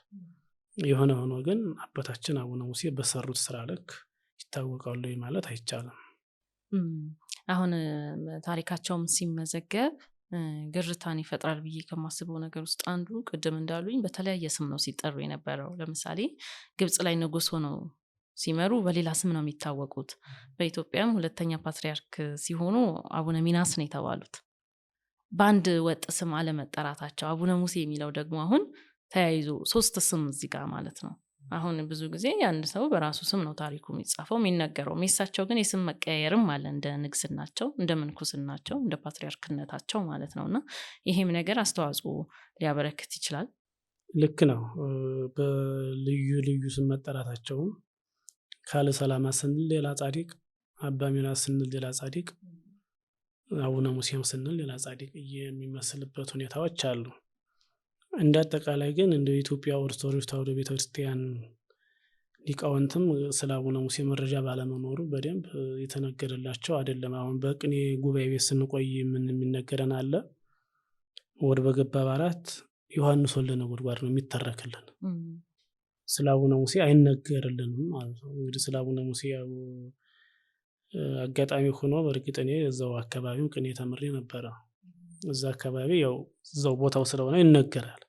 የሆነ ሆኖ ግን አባታችን አቡነ ሙሴ በሰሩት ስራ ልክ ይታወቃሉ ማለት አይቻልም። አሁን ታሪካቸውም ሲመዘገብ ግርታን ይፈጥራል ብዬ ከማስበው ነገር ውስጥ አንዱ ቅድም እንዳሉኝ በተለያየ ስም ነው ሲጠሩ የነበረው። ለምሳሌ ግብጽ ላይ ንጉስ ሆነው ሲመሩ በሌላ ስም ነው የሚታወቁት። በኢትዮጵያም ሁለተኛ ፓትሪያርክ ሲሆኑ አቡነ ሚናስ ነው የተባሉት። በአንድ ወጥ ስም አለመጠራታቸው አቡነ ሙሴ የሚለው ደግሞ አሁን ተያይዞ 3 ስም እዚህ ጋር ማለት ነው። አሁን ብዙ ጊዜ አንድ ሰው በራሱ ስም ነው ታሪኩ የሚጻፈው የሚነገረው። የሚሳቸው ግን የስም መቀያየርም አለ፣ እንደ ንግስናቸው፣ እንደ ምንኩስናቸው፣ እንደ ፓትሪያርክነታቸው ማለት ነውና ይሄም ነገር አስተዋጽኦ ሊያበረክት ይችላል። ልክ ነው። በልዩ ልዩ ስም መጠራታቸውም ካለ ሰላማ ስንል ሌላ ጻድቅ፣ አባ ሚናስ ስንል ሌላ ጻድቅ፣ አቡነ ሙሴም ስንል ሌላ ጻድቅ የሚመስልበት ሁኔታዎች አሉ። እንደ አጠቃላይ ግን እንደ ኢትዮጵያ ኦርቶዶክስ ተዋሕዶ ቤተክርስቲያን ሊቃውንትም ስለ አቡነ ሙሴ መረጃ ባለመኖሩ በደንብ የተነገረላቸው አይደለም። አሁን በቅኔ ጉባኤ ቤት ስንቆይ ምን የሚነገረን አለ? ወር በገባ በዓራት ዮሐንስ ወልደ ነጎድጓድ ነው የሚተረክልን። ስለ አቡነ ሙሴ አይነገርልንም ማለት ነው። እንግዲህ ስለ አቡነ ሙሴ አጋጣሚ ሆኖ በእርግጥ እኔ እዛው አካባቢው ቅኔ ተምሬ ነበረ። እዛ አካባቢ ያው እዛው ቦታው ስለሆነ ይነገራል።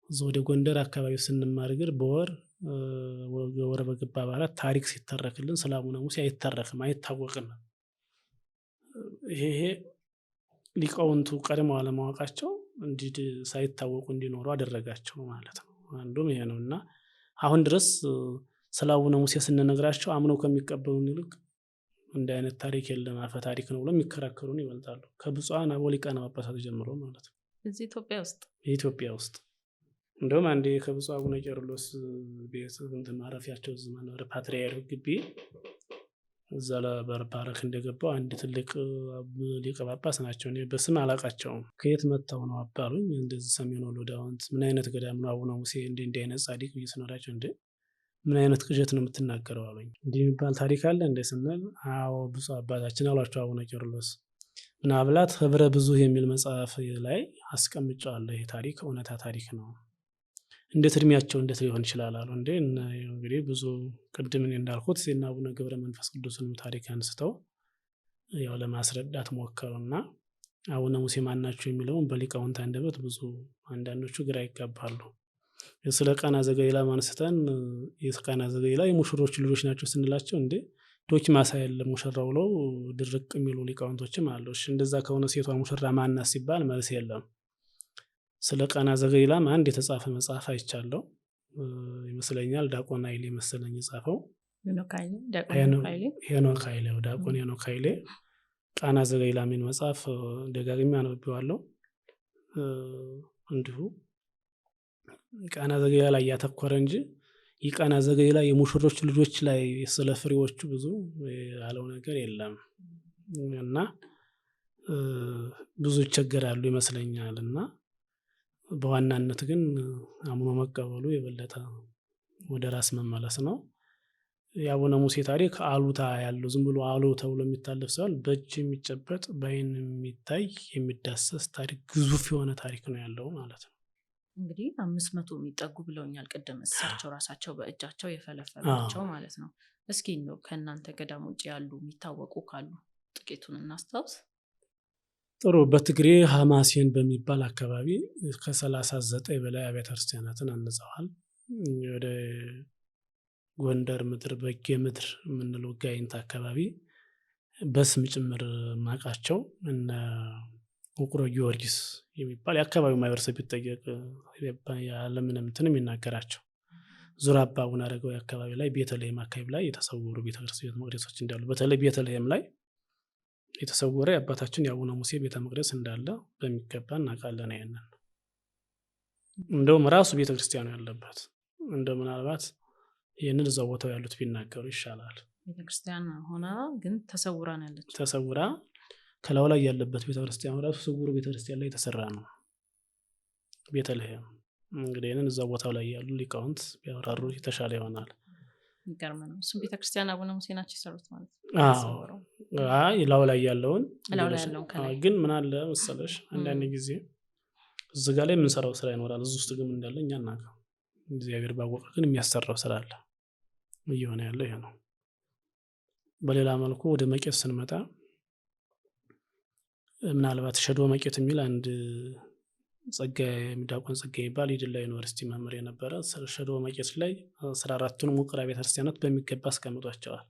እዛው ወደ ጎንደር አካባቢ ስንማር ግን ወር በገባ በዓራት ታሪክ ሲተረክልን ስለ አቡነ ሙሴ አይተረክም፣ አይታወቅም። ይሄ ሊቃውንቱ ቀድመው አለማወቃቸው እንዲህ ሳይታወቁ እንዲኖሩ አደረጋቸው ማለት ነው። አንዱም ይሄ ነውና አሁን ድረስ ስለ አቡነ ሙሴ ስንነግራቸው አምነው ከሚቀበሉን ይልቅ እንደ አይነት ታሪክ የለም አፈ ታሪክ ነው ብለው የሚከራከሩን ይበልጣሉ። ከብፁዓን አበው ሊቃነ ጳጳሳት ጀምሮ ማለት ነው። እዚህ ኢትዮጵያ ውስጥ እንደውም አንዴ ከብፁዕ አቡነ ቄርሎስ ቤት እንትን ማረፊያቸው ዘመነ ፓትርያርክ ግቢ እዛ ለበርባረክ እንደገባው አንድ ትልቅ ሊቀ ጳጳስ ናቸው። እኔ በስም አላቃቸውም። ከየት መጥተው ነው አባሉኝ። እንደዚህ ሰሜን ወሎ ዳውንት ምን አይነት ገዳም ነው አቡነ ሙሴ እንዲህ አይነት ጻድቅ እየሰኖራቸው እንደ ምን አይነት ቅዠት ነው የምትናገረው አሉኝ። እንዲህ የሚባል ታሪክ አለ እንደ ስንል አዎ ብፁዕ አባታችን አሏቸው አቡነ ቄርሎስ። ምናልባት ህብረ ብዙ የሚል መጽሐፍ ላይ አስቀምጫለሁ። ይሄ ታሪክ እውነታ ታሪክ ነው። እንዴት እድሜያቸው እንዴት ሊሆን ይችላል አሉ። እንግዲህ ብዙ ቅድም እንዳልኩት እና አቡነ ገብረ መንፈስ ቅዱስንም ታሪክ አንስተው ያው ለማስረዳት ሞከሩና አቡነ ሙሴ ማናቸው የሚለውን በሊቃውንት አንደበት ብዙ አንዳንዶቹ ግራ ይጋባሉ። ስለ ቃና ዘገሊላ አንስተን የቃና ዘገሊላ የሙሽሮች ልጆች ናቸው ስንላቸው እንዴ ዶኪማስ የለም ሙሽራው ብለው ድርቅ የሚሉ ሊቃውንቶችም አሉ። እሺ እንደዛ ከሆነ ሴቷ ሙሽራ ማናት ሲባል መልስ የለም። ስለ ቃና ዘገሊላም አንድ የተጻፈ መጽሐፍ አይቻለሁ ይመስለኛል። ዲያቆን ኃይሌ መሰለኝ የጻፈው ሄኖክ ኃይሌ ዲያቆን ሄኖክ ኃይሌ ቃና ዘገሊላ የሚል መጽሐፍ ደጋግሜ አነበዋለሁ። እንዲሁ ቃና ዘገሊላ ላይ ያተኮረ እንጂ የቃና ዘገሊላ የሙሽሮች ልጆች ላይ ስለ ፍሬዎቹ ብዙ ያለው ነገር የለም እና ብዙ ይቸገራሉ ይመስለኛል። እና በዋናነት ግን አምኖ መቀበሉ የበለጠ ወደ ራስ መመለስ ነው። የአቡነ ሙሴ ታሪክ አሉታ ያለው ዝም ብሎ አሉ ተብሎ የሚታለፍ ሳይሆን በእጅ የሚጨበጥ በአይን የሚታይ የሚዳሰስ ታሪክ ግዙፍ የሆነ ታሪክ ነው ያለው ማለት ነው። እንግዲህ 500 የሚጠጉ ብለውኛል ቅድም እሳቸው ራሳቸው በእጃቸው የፈለፈሏቸው ማለት ነው። እስኪ ነው ከእናንተ ገዳም ውጭ ያሉ የሚታወቁ ካሉ ጥቂቱን እናስታውስ። ጥሩ። በትግሬ ሀማሴን በሚባል አካባቢ ከ39 በላይ አብያተ ክርስቲያናትን አንጸዋል። ወደ ጎንደር ምድር በጌ ምድር የምንለው ጋይንት አካባቢ በስም ጭምር ማቃቸው እነ ውቅሮ ጊዮርጊስ የሚባል የአካባቢው ማህበረሰብ ቢጠየቅ ያለምንም እንትንም ይናገራቸው። ዙራባ አቡነ አረጋዊ አካባቢ ላይ ቤተልሔም አካባቢ ላይ የተሰወሩ ቤተክርስቲያን መቅደሶች እንዳሉ በተለይ ቤተልሔም ላይ የተሰወረ የአባታችን የአቡነ ሙሴ ቤተ መቅደስ እንዳለ በሚገባ እናውቃለን። ያንን እንደውም ራሱ ቤተክርስቲያኑ ያለበት እንደ ምናልባት ይህንን እዛው ቦታው ያሉት ቢናገሩ ይሻላል። ቤተክርስቲያን ሆና ግን ተሰውራ ነው ያለችው። ተሰውራ ከላው ላይ ያለበት ቤተክርስቲያኑ ራሱ ስውሩ ቤተክርስቲያን ላይ የተሰራ ነው ቤተልሔም። እንግዲህ ይህንን እዛው ቦታው ላይ ያሉ ሊቃውንት ቢያወራሩ የተሻለ ይሆናል። ይገርም ነው። እሱም ቤተክርስቲያን አቡነ ሙሴ ናቸው የሰሩት ማለት ነው። አይ ላው ላይ ያለውን ግን ምን አለ መሰለሽ አንዳንድ ጊዜ እዚህ ጋር ላይ የምንሰራው ስራ ይኖራል፣ እዚህ ውስጥ ግን እንዳለ እኛ እናውቀው። እግዚአብሔር ባወቀ ግን የሚያሰራው ስራ አለ። እየሆነ ያለው ይሄ ነው። በሌላ መልኩ ወደ መቄት ስንመጣ ምናልባት ሸዶ መቄት የሚል አንድ ዲያቆን ጸጋዬ ይባል የዲላ ዩኒቨርሲቲ መምህር የነበረ ሸዶ መቄት ላይ 14ቱን ውቅር አብያተ ክርስቲያናት በሚገባ አስቀምጧቸዋል።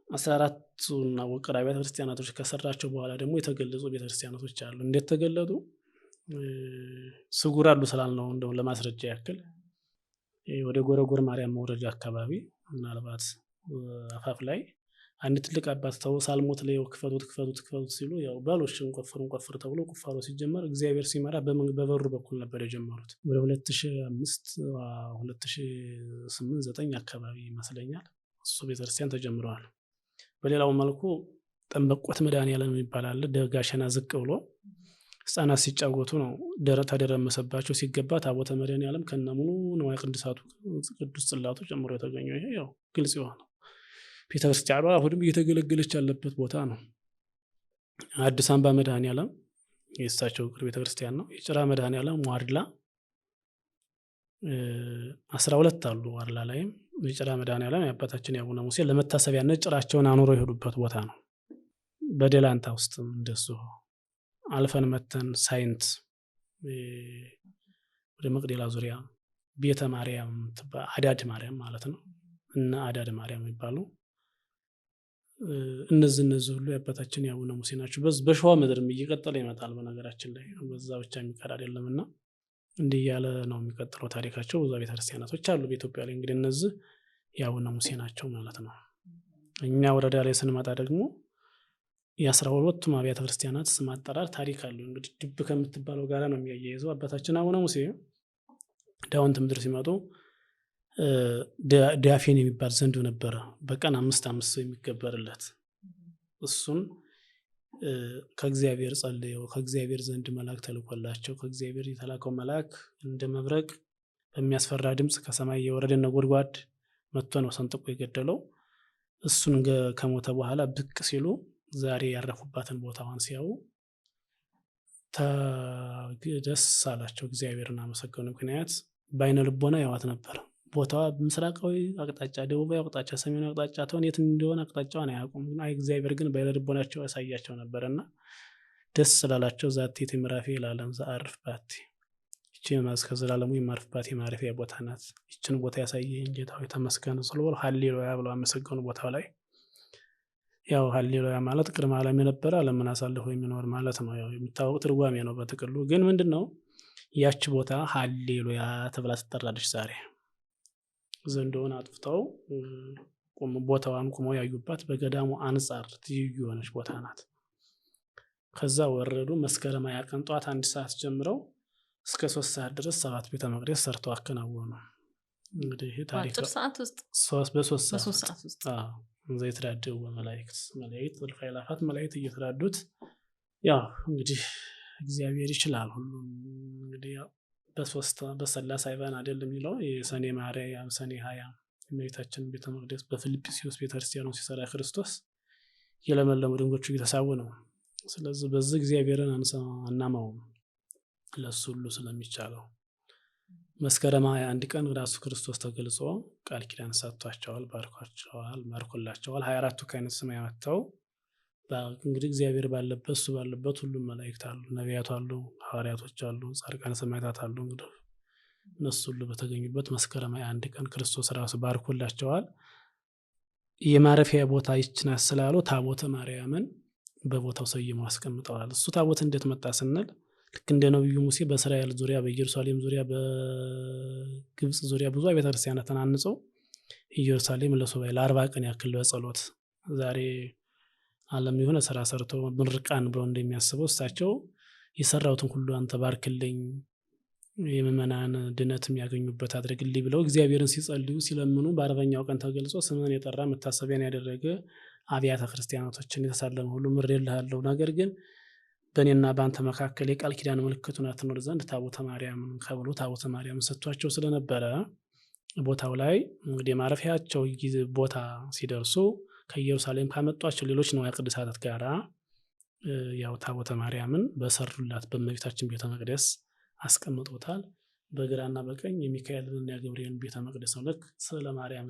14ቱና ውቅር አብያተ ክርስቲያናቶች ከሰራቸው በኋላ ደግሞ የተገለጹ ቤተክርስቲያናቶች አሉ። እንዴት ተገለጡ? ስጉር አሉ ስላልነው እንደው ለማስረጃ ያክል ወደ ጎረጎር ማርያም መውረጃ አካባቢ ምናልባት አፋፍ ላይ አንድ ትልቅ አባት ተው ሳልሞት ላይ ክፈቱት ሲሉ ያው ባሎችን ቆፍሩ ተብሎ ቁፋሮ ሲጀመር እግዚአብሔር ሲመራ በበሩ በኩል ነበር የጀመሩት። ወደ 2005 2008 9 አካባቢ ይመስለኛል እሱ ቤተክርስቲያን ተጀምረዋል። በሌላው መልኩ ጠንበቆት መድኃኔዓለም ይባላል። ደጋሸና ዝቅ ብሎ ህፃናት ሲጫወቱ ነው ደረታ ደረመሰባቸው ሲገባ ታቦተ መድኃኔዓለም ከነሙሉ ንዋየ ቅድሳቱ ቅዱስ ጽላቱ ጨምሮ የተገኘው ይሄ ያው ግልጽ ይሆናል። ቤተክርስቲያኗ አሁንም እየተገለገለች ያለበት ቦታ ነው። አዲስ አበባ መድኃኔዓለም የእሳቸው ቅርብ ቤተክርስቲያን ነው። የጭራ መድኃኔዓለም ዋድላ 12 አሉ። ዋድላ ላይም የጭራ መድኃኔዓለም የአባታችን የአቡነ ሙሴ ለመታሰቢያነት ጭራቸውን አኑሮ የሄዱበት ቦታ ነው። በደላንታ ውስጥም እንደሱ አልፈን መተን ሳይንት ወደ መቅደላ ዙሪያ ቤተ ማርያም አዳድ ማርያም ማለት ነው እና አዳድ ማርያም ይባሉ እነዚህ ሁሉ የአባታችን የአቡነ ሙሴ ናቸው። በሸዋ ምድርም እየቀጠለ ይመጣል። በነገራችን ላይ በዛ ብቻ የሚቀር አይደለምና እንዲህ ያለ ነው የሚቀጥለው ታሪካቸው። ብዙ ቤተክርስቲያናቶች አሉ በኢትዮጵያ ላይ። እንግዲህ እነዚህ የአቡነ ሙሴ ናቸው ማለት ነው። እኛ ወረዳ ላይ ስንመጣ ደግሞ የ12ቱም አብያተ ክርስቲያናት ስም አጠራር ታሪክ አለው። እንግዲህ ድብ ከምትባለው ጋር ነው የሚያያይዘው። አባታችን አቡነ ሙሴ ዳውንት ምድር ሲመጡ ዳፌን የሚባል ዘንዶ ነበረ፣ በቀን 5 ሰው የሚገበርለት። እሱን ከእግዚአብሔር ጸልየው ከእግዚአብሔር ዘንድ መልአክ ተልኮላቸው ከእግዚአብሔር የተላከው መልአክ እንደ መብረቅ በሚያስፈራ ድምፅ ከሰማይ የወረደ ነጎድጓድ መጥቶ ነው ሰንጥቆ የገደለው። እሱን ከሞተ በኋላ ብቅ ሲሉ ዛሬ ያረፉባትን ቦታዋን ሲያዩ ደስ አላቸው፣ እግዚአብሔርን አመሰገኑ። ምክንያት በአይነ ልቦና ያዋት ነበር። ቦታዋ ምስራቃዊ አቅጣጫ፣ ደቡባዊ አቅጣጫ፣ ሰሜናዊ አቅጣጫ ተሆን የት እንደሆነ አቅጣጫዋን አያውቁም። እግዚአብሔር ግን በአይነ ልቦናቸው ያሳያቸው ነበርና ደስ ስላላቸው ዛቲ ትምራፊ ለዓለም ዘአርፍ ባቲ፣ ይቺ እስከ ዘላለሙ የማርፍባት የማረፊያ ቦታ ናት፣ ይችን ቦታ ያሳየኝ ጌታዊ ተመስገን ብሎ ሃሌሉያ ብለው አመሰገኑ። ቦታው ላይ ያው ሃሌሉያ ማለት ቅድመ ዓለም የነበረ ዓለምን አሳልፎ የሚኖር ማለት ነው። ያው የሚታወቅ ትርጓሜ ነው በጥቅሉ። ግን ምንድነው ያቺ ቦታ ሃሌሉያ ተብላ ትጠራለች። ዛሬ ዘንዶውን አጥፍተው ቦታዋን ቁመው ያዩባት በገዳሙ አንጻር ትይዩ የሆነች ቦታ ናት። ከዛ ወረዱ። መስከረም 20 ቀን ጠዋት 1 ሰዓት ጀምረው እስከ 3 ሰዓት ድረስ 7 ቤተ መቅደስ ሰርተው አከናወኑ። እንግዲህ ታሪክ በ3 ሰዓት ውስጥ ዘይትራደው መላእክት ወልፋይላፋት መላእክት እየተራዱት ያው እንግዲህ እግዚአብሔር ይችላል ሁሉም። እንግዲህ ያው በሰላሳ አይባን አይደለም የሚለው የሰኔ ማርያም ሰኔ 20 የእመቤታችን ቤተ መቅደስ በፊልጵስዩስ ቤተክርስቲያኑ ሲሰራ ክርስቶስ የለመለሙ ድንጎቹ እየተሳቡ ነው። ስለዚህ በዚህ እግዚአብሔርን አናማው ለሱ ሁሉ ስለሚቻለው መስከረም 21 ቀን ራሱ ክርስቶስ ተገልጾ ቃል ኪዳን ሰጥቷቸዋል፣ ባርኳቸዋል፣ ማርኮላቸዋል። 24ቱ ካህናተ ሰማይ መጥተው እንግዲህ እግዚአብሔር ባለበት እሱ ባለበት ሁሉም መላእክት አሉ፣ ነቢያት አሉ፣ ሐዋርያቶች አሉ፣ ጻድቃን ሰማዕታት አሉ። እንግዲህ እነሱ ሁሉ በተገኙበት መስከረም 21 ቀን ክርስቶስ ራሱ ባርኮላቸዋል። የማረፊያ ቦታ ይችና ስላሉ ታቦተ ማርያምን በቦታው ሰይመው አስቀምጠዋል። እሱ ታቦት እንዴት መጣ ስንል ልክ እንደ ነብዩ ሙሴ በእስራኤል ዙሪያ፣ በኢየሩሳሌም ዙሪያ፣ በግብጽ ዙሪያ ብዙ አብያተ ክርስቲያናትን አንጸው ኢየሩሳሌም ለሱባኤ ለ40 ቀን ያክል በጸሎት ዛሬ ዓለም የሆነ ስራ ሰርቶ ምርቃን ብለው እንደሚያስበው እሳቸው የሰራውትን ሁሉ አንተ ባርክልኝ፣ የምእመናን ድነት የሚያገኙበት አድርግልኝ ብለው እግዚአብሔርን ሲጸልዩ ሲለምኑ በ40ኛው ቀን ተገልጾ ስምን የጠራ መታሰቢያን ያደረገ አብያተ ክርስቲያናቶችን የተሳለመ ሁሉ ምሬልሃለሁ፣ ነገር ግን በእኔና በአንተ መካከል የቃል ኪዳን ምልክቱን ትኖር ዘንድ ታቦተ ማርያምን ከብሎ ታቦተ ማርያምን ሰጥቷቸው ስለነበረ ቦታው ላይ እንግዲህ ማረፊያቸው ቦታ ሲደርሱ ከኢየሩሳሌም ካመጧቸው ሌሎች ንዋየ ቅድሳት ጋራ ያው ታቦተ ማርያምን በሰሩላት በእመቤታችን ቤተ መቅደስ አስቀምጦታል። በግራና በቀኝ የሚካኤልና የገብርኤል ቤተ መቅደስ ነው። ልክ ስለ ማርያም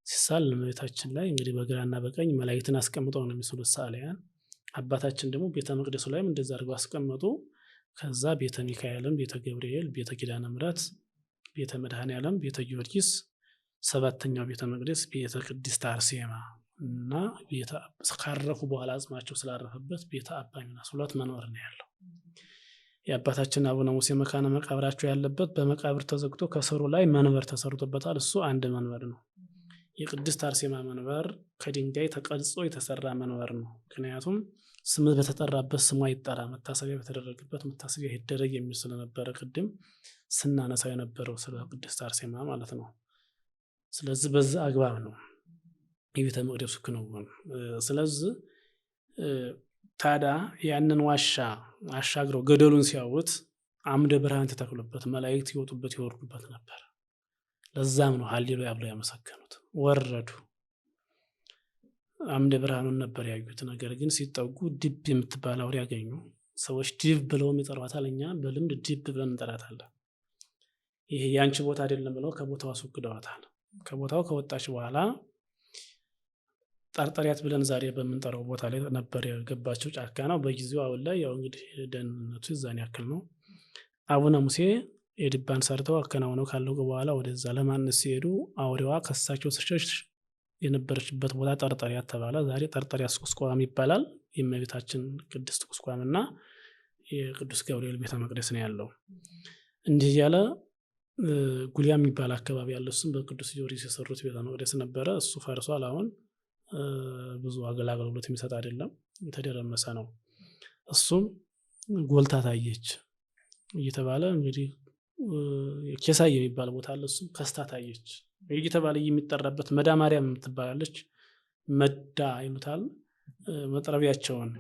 ሲሳል እመቤታችን ላይ እንግዲህ በግራና በቀኝ መላእክትን አስቀምጠው ነው የሚስሉት ሰዓሊያን። አባታችን ደግሞ ቤተ መቅደሱ ላይም እንደዛ አድርገው አስቀምጡ። ከዛ ቤተ ሚካኤልም፣ ቤተ ገብርኤል፣ ቤተ ኪዳነ ምሕረት፣ ቤተ መድኃኔዓለም፣ ቤተ ጊዮርጊስ፣ ሰባተኛው ቤተ መቅደስ ቤተ ቅድስት አርሴማ እና ካረፉ በኋላ አጽማቸው ስላረፈበት ቤተ አባ ሚናስ 2 መንበር ነው ያለው። የአባታችን አቡነ ሙሴ መካነ መቃብራቸው ያለበት በመቃብር ተዘግቶ ከስሩ ላይ መንበር ተሰርቶበታል። እሱ አንድ መንበር ነው። የቅድስት አርሴማ መንበር ከድንጋይ ተቀርጾ የተሰራ መንበር ነው። ምክንያቱም ስም በተጠራበት ስሟ ይጠራ፣ መታሰቢያ በተደረገበት መታሰቢያ ይደረግ የሚል ስለነበረ ቅድም ስናነሳ የነበረው ስለ ቅድስት አርሴማ ማለት ነው። ስለዚህ በዛ አግባብ ነው የቤተ መቅደሱ ክንውን። ስለዚህ ታዲያ ያንን ዋሻ አሻግረው ገደሉን ሲያዩት አምደ ብርሃን ተተክሎበት መላእክት ይወጡበት ይወርዱበት ነበር። ለዛም ነው ሃሌሉያ ብለው ያመሰገኑት። ወረዱ አምደ ብርሃኑን ነበር ያዩት። ነገር ግን ሲጠጉ ድብ የምትባል አውሬ ያገኙ። ሰዎች ድብ ብለውም ይጠሯታል፣ እኛ በልምድ ድብ ብለን እንጠራታለን። ይሄ ያንቺ ቦታ አይደለም ብለው ከቦታው አስወግደዋታል። ከቦታው ከወጣች በኋላ ጠርጠሪያት ብለን ዛሬ በምንጠራው ቦታ ላይ ነበር የገባቸው። ጫካ ነው በጊዜው። አሁን ላይ ያው እንግዲህ ደህንነቱ ይዛን ያክል ነው። አቡነ ሙሴ የድባን ሰርተው አከናውነው ካለቁ በኋላ ወደዛ ለማነስ ሲሄዱ አውሬዋ ከሳቸው ስሸሽ የነበረችበት ቦታ ጠርጠሪያት ተባለ። ዛሬ ጠርጠሪያት ቁስቋም ይባላል። የእመቤታችን ቅድስት ቁስቋም እና የቅዱስ ገብርኤል ቤተ መቅደስ ነው ያለው። እንዲህ ያለ ጉሊያ የሚባል አካባቢ ያለ እሱም በቅዱስ ጊዮርጊስ የሰሩት ቤተ መቅደስ ነበረ። እሱ ፈርሷል። አሁን ብዙ አገልግሎት የሚሰጥ አይደለም፣ የተደረመሰ ነው። እሱም ጎልታ ታየች እየተባለ እንግዲህ ኬሳይ የሚባል ቦታ አለ። እሱም ከስታ ታየች እየተባለ የሚጠራበት መዳ ማርያም የምትባላለች። መዳ ይሉታል መጥረቢያቸውን።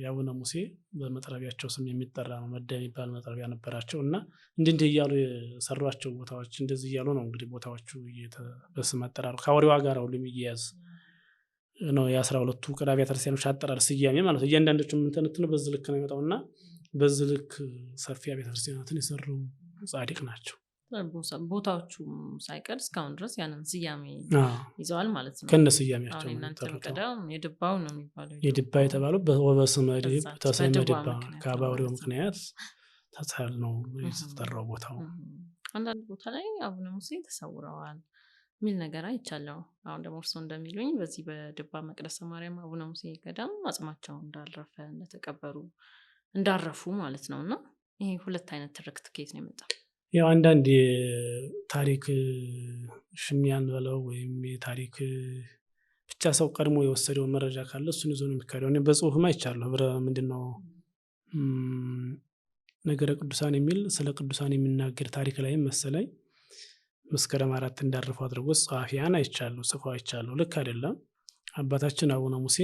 የአቡነ ሙሴ በመጥረቢያቸው ስም የሚጠራ ነው። መዳ የሚባል መጥረቢያ ነበራቸው እና እንዲህ እያሉ የሰሯቸው ቦታዎች እንደዚህ እያሉ ነው እንግዲህ ቦታዎቹ በስም አጠራሩ ከአውሬዋ ጋር ሁሉ የሚያያዝ ነው። የ12ቱ ቅዱሳት አብያተ ክርስቲያኖች አጠራር ስያሜ ማለት ነው። እያንዳንዶቹ የምንተነትነው በዚህ ልክ ነው የሚመጣው እና በዚህ ልክ ሰፊ አብያተ ክርስቲያናትን የሰሩ ጻድቅ ናቸው። ቦታዎቹ ሳይቀር እስካሁን ድረስ ያንን ስያሜ ይዘዋል ማለት ነው። ከነ ስያሜያቸው የድባው ነው የሚባለው። የድባ የተባለው በስመ ድብ ተሰመ ድባ ከአባውሬው ምክንያት ተሳል ነው የተጠራው ቦታው። አንዳንድ ቦታ ላይ አቡነ ሙሴ ተሰውረዋል የሚል ነገር አይቻለሁ። አሁን ደግሞ እርስዎ እንደሚሉኝ በዚህ በድባ መቅደሰ ማርያም አቡነ ሙሴ ገዳም አጽማቸው እንዳልረፈ እንደተቀበሩ እንዳረፉ ማለት ነው። እና ይሄ ሁለት አይነት ትርክት ከየት ነው የመጣው? ያው አንዳንድ የታሪክ ሽሚያን በለው ወይም የታሪክ ብቻ ሰው ቀድሞ የወሰደውን መረጃ ካለ እሱን ይዞ ነው የሚካሄደው። እኔ በጽሁፍም አይቻለሁ። ምንድነው ነገረ ቅዱሳን የሚል ስለ ቅዱሳን የሚናገር ታሪክ ላይም መሰለኝ መስከረም 4 እንዳረፉ አድርጎ ጸሐፊያን አይቻለሁ፣ ጽፈው አይቻለሁ። ልክ አይደለም። አባታችን አቡነ ሙሴ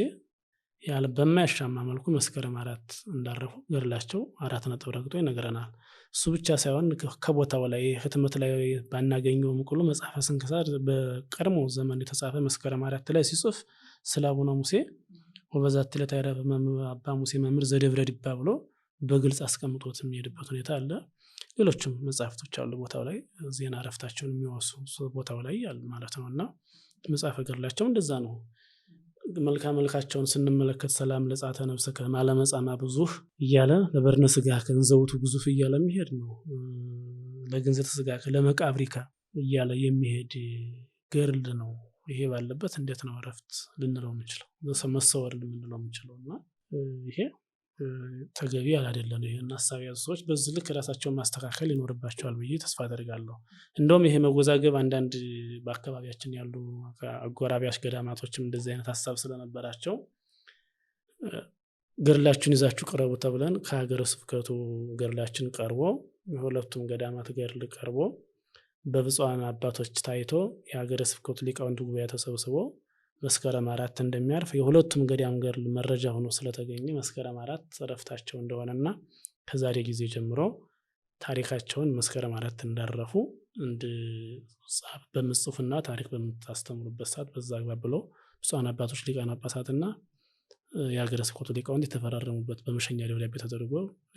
ያለ በማያሻማ መልኩ መስከረም 4 እንዳረፉ ገድላቸው 4 ነጥብ ረግጦ ይነግረናል። እሱ ብቻ ሳይሆን ከቦታው ላይ ህትመት ላይ ባናገኘው ሙሉ መጽሐፈ ስንክሳር በቀድሞ ዘመን የተጻፈ መስከረም 4 ላይ ሲጽፍ ስለ አቡነ ሙሴ ወበዛት ዕለት ያረፈ አባ ሙሴ መምህር ዘደብረ ዲባ ብሎ በግልጽ አስቀምጦት የሚሄድበት ሁኔታ አለ። ሌሎችም መጽሐፍቶች አሉ ቦታው ላይ ዜና እረፍታቸውን የሚወሱ ቦታው ላይ ያለ ማለት ነውና መጽሐፈ ገድላቸው እንደዛ ነው። መልካቸውን ስንመለከት ሰላም ለጻተ ነፍስ ከማለመጻማ ብዙህ እያለ ለበርነ ስጋ ከንዘውቱ ግዙፍ እያለ የሚሄድ ነው። ለግንዘት ስጋ ለመቃብሪካ እያለ የሚሄድ ገርል ነው። ይሄ ባለበት እንዴት ነው እረፍት ልንለው የምንችለው? መሰወር ልንለው የምንችለው? እና ይሄ ተገቢ አይደለም። ይሄን ሐሳብ ያዙ ሰዎች በዚህ ልክ ራሳቸውን ማስተካከል ይኖርባቸዋል ብዬ ተስፋ አደርጋለሁ። እንደውም ይሄ መወዛገብ አንዳንድ በአካባቢያችን ያሉ አጎራባች ገዳማቶችም እንደዚህ አይነት ሐሳብ ስለነበራቸው ገርላችሁን ይዛችሁ ቅረቡ ተብለን ከሀገረ ስብከቱ ገርላችን ቀርቦ የሁለቱም ገዳማት ገርል ቀርቦ በብፁዓን አባቶች ታይቶ የሀገረ ስብከቱ ሊቃውንት ጉባኤ ተሰብስቦ መስከረም 4 እንደሚያርፍ የሁለቱም ገዳም ገርል መረጃ ሆኖ ስለተገኘ መስከረም 4 እረፍታቸው እንደሆነና ከዛሬ ጊዜ ጀምሮ ታሪካቸውን መስከረም 4 እንዳረፉ በምጽፉና ታሪክ በምታስተምሩበት ሰዓት በዛ አግባብ ብሎ ብፁዓን አባቶች ሊቃነ ጳጳሳትና የሀገረ ስብከቱ ሊቃውንት የተፈራረሙበት በመሸኛ ደብዳቤ ተደርጎ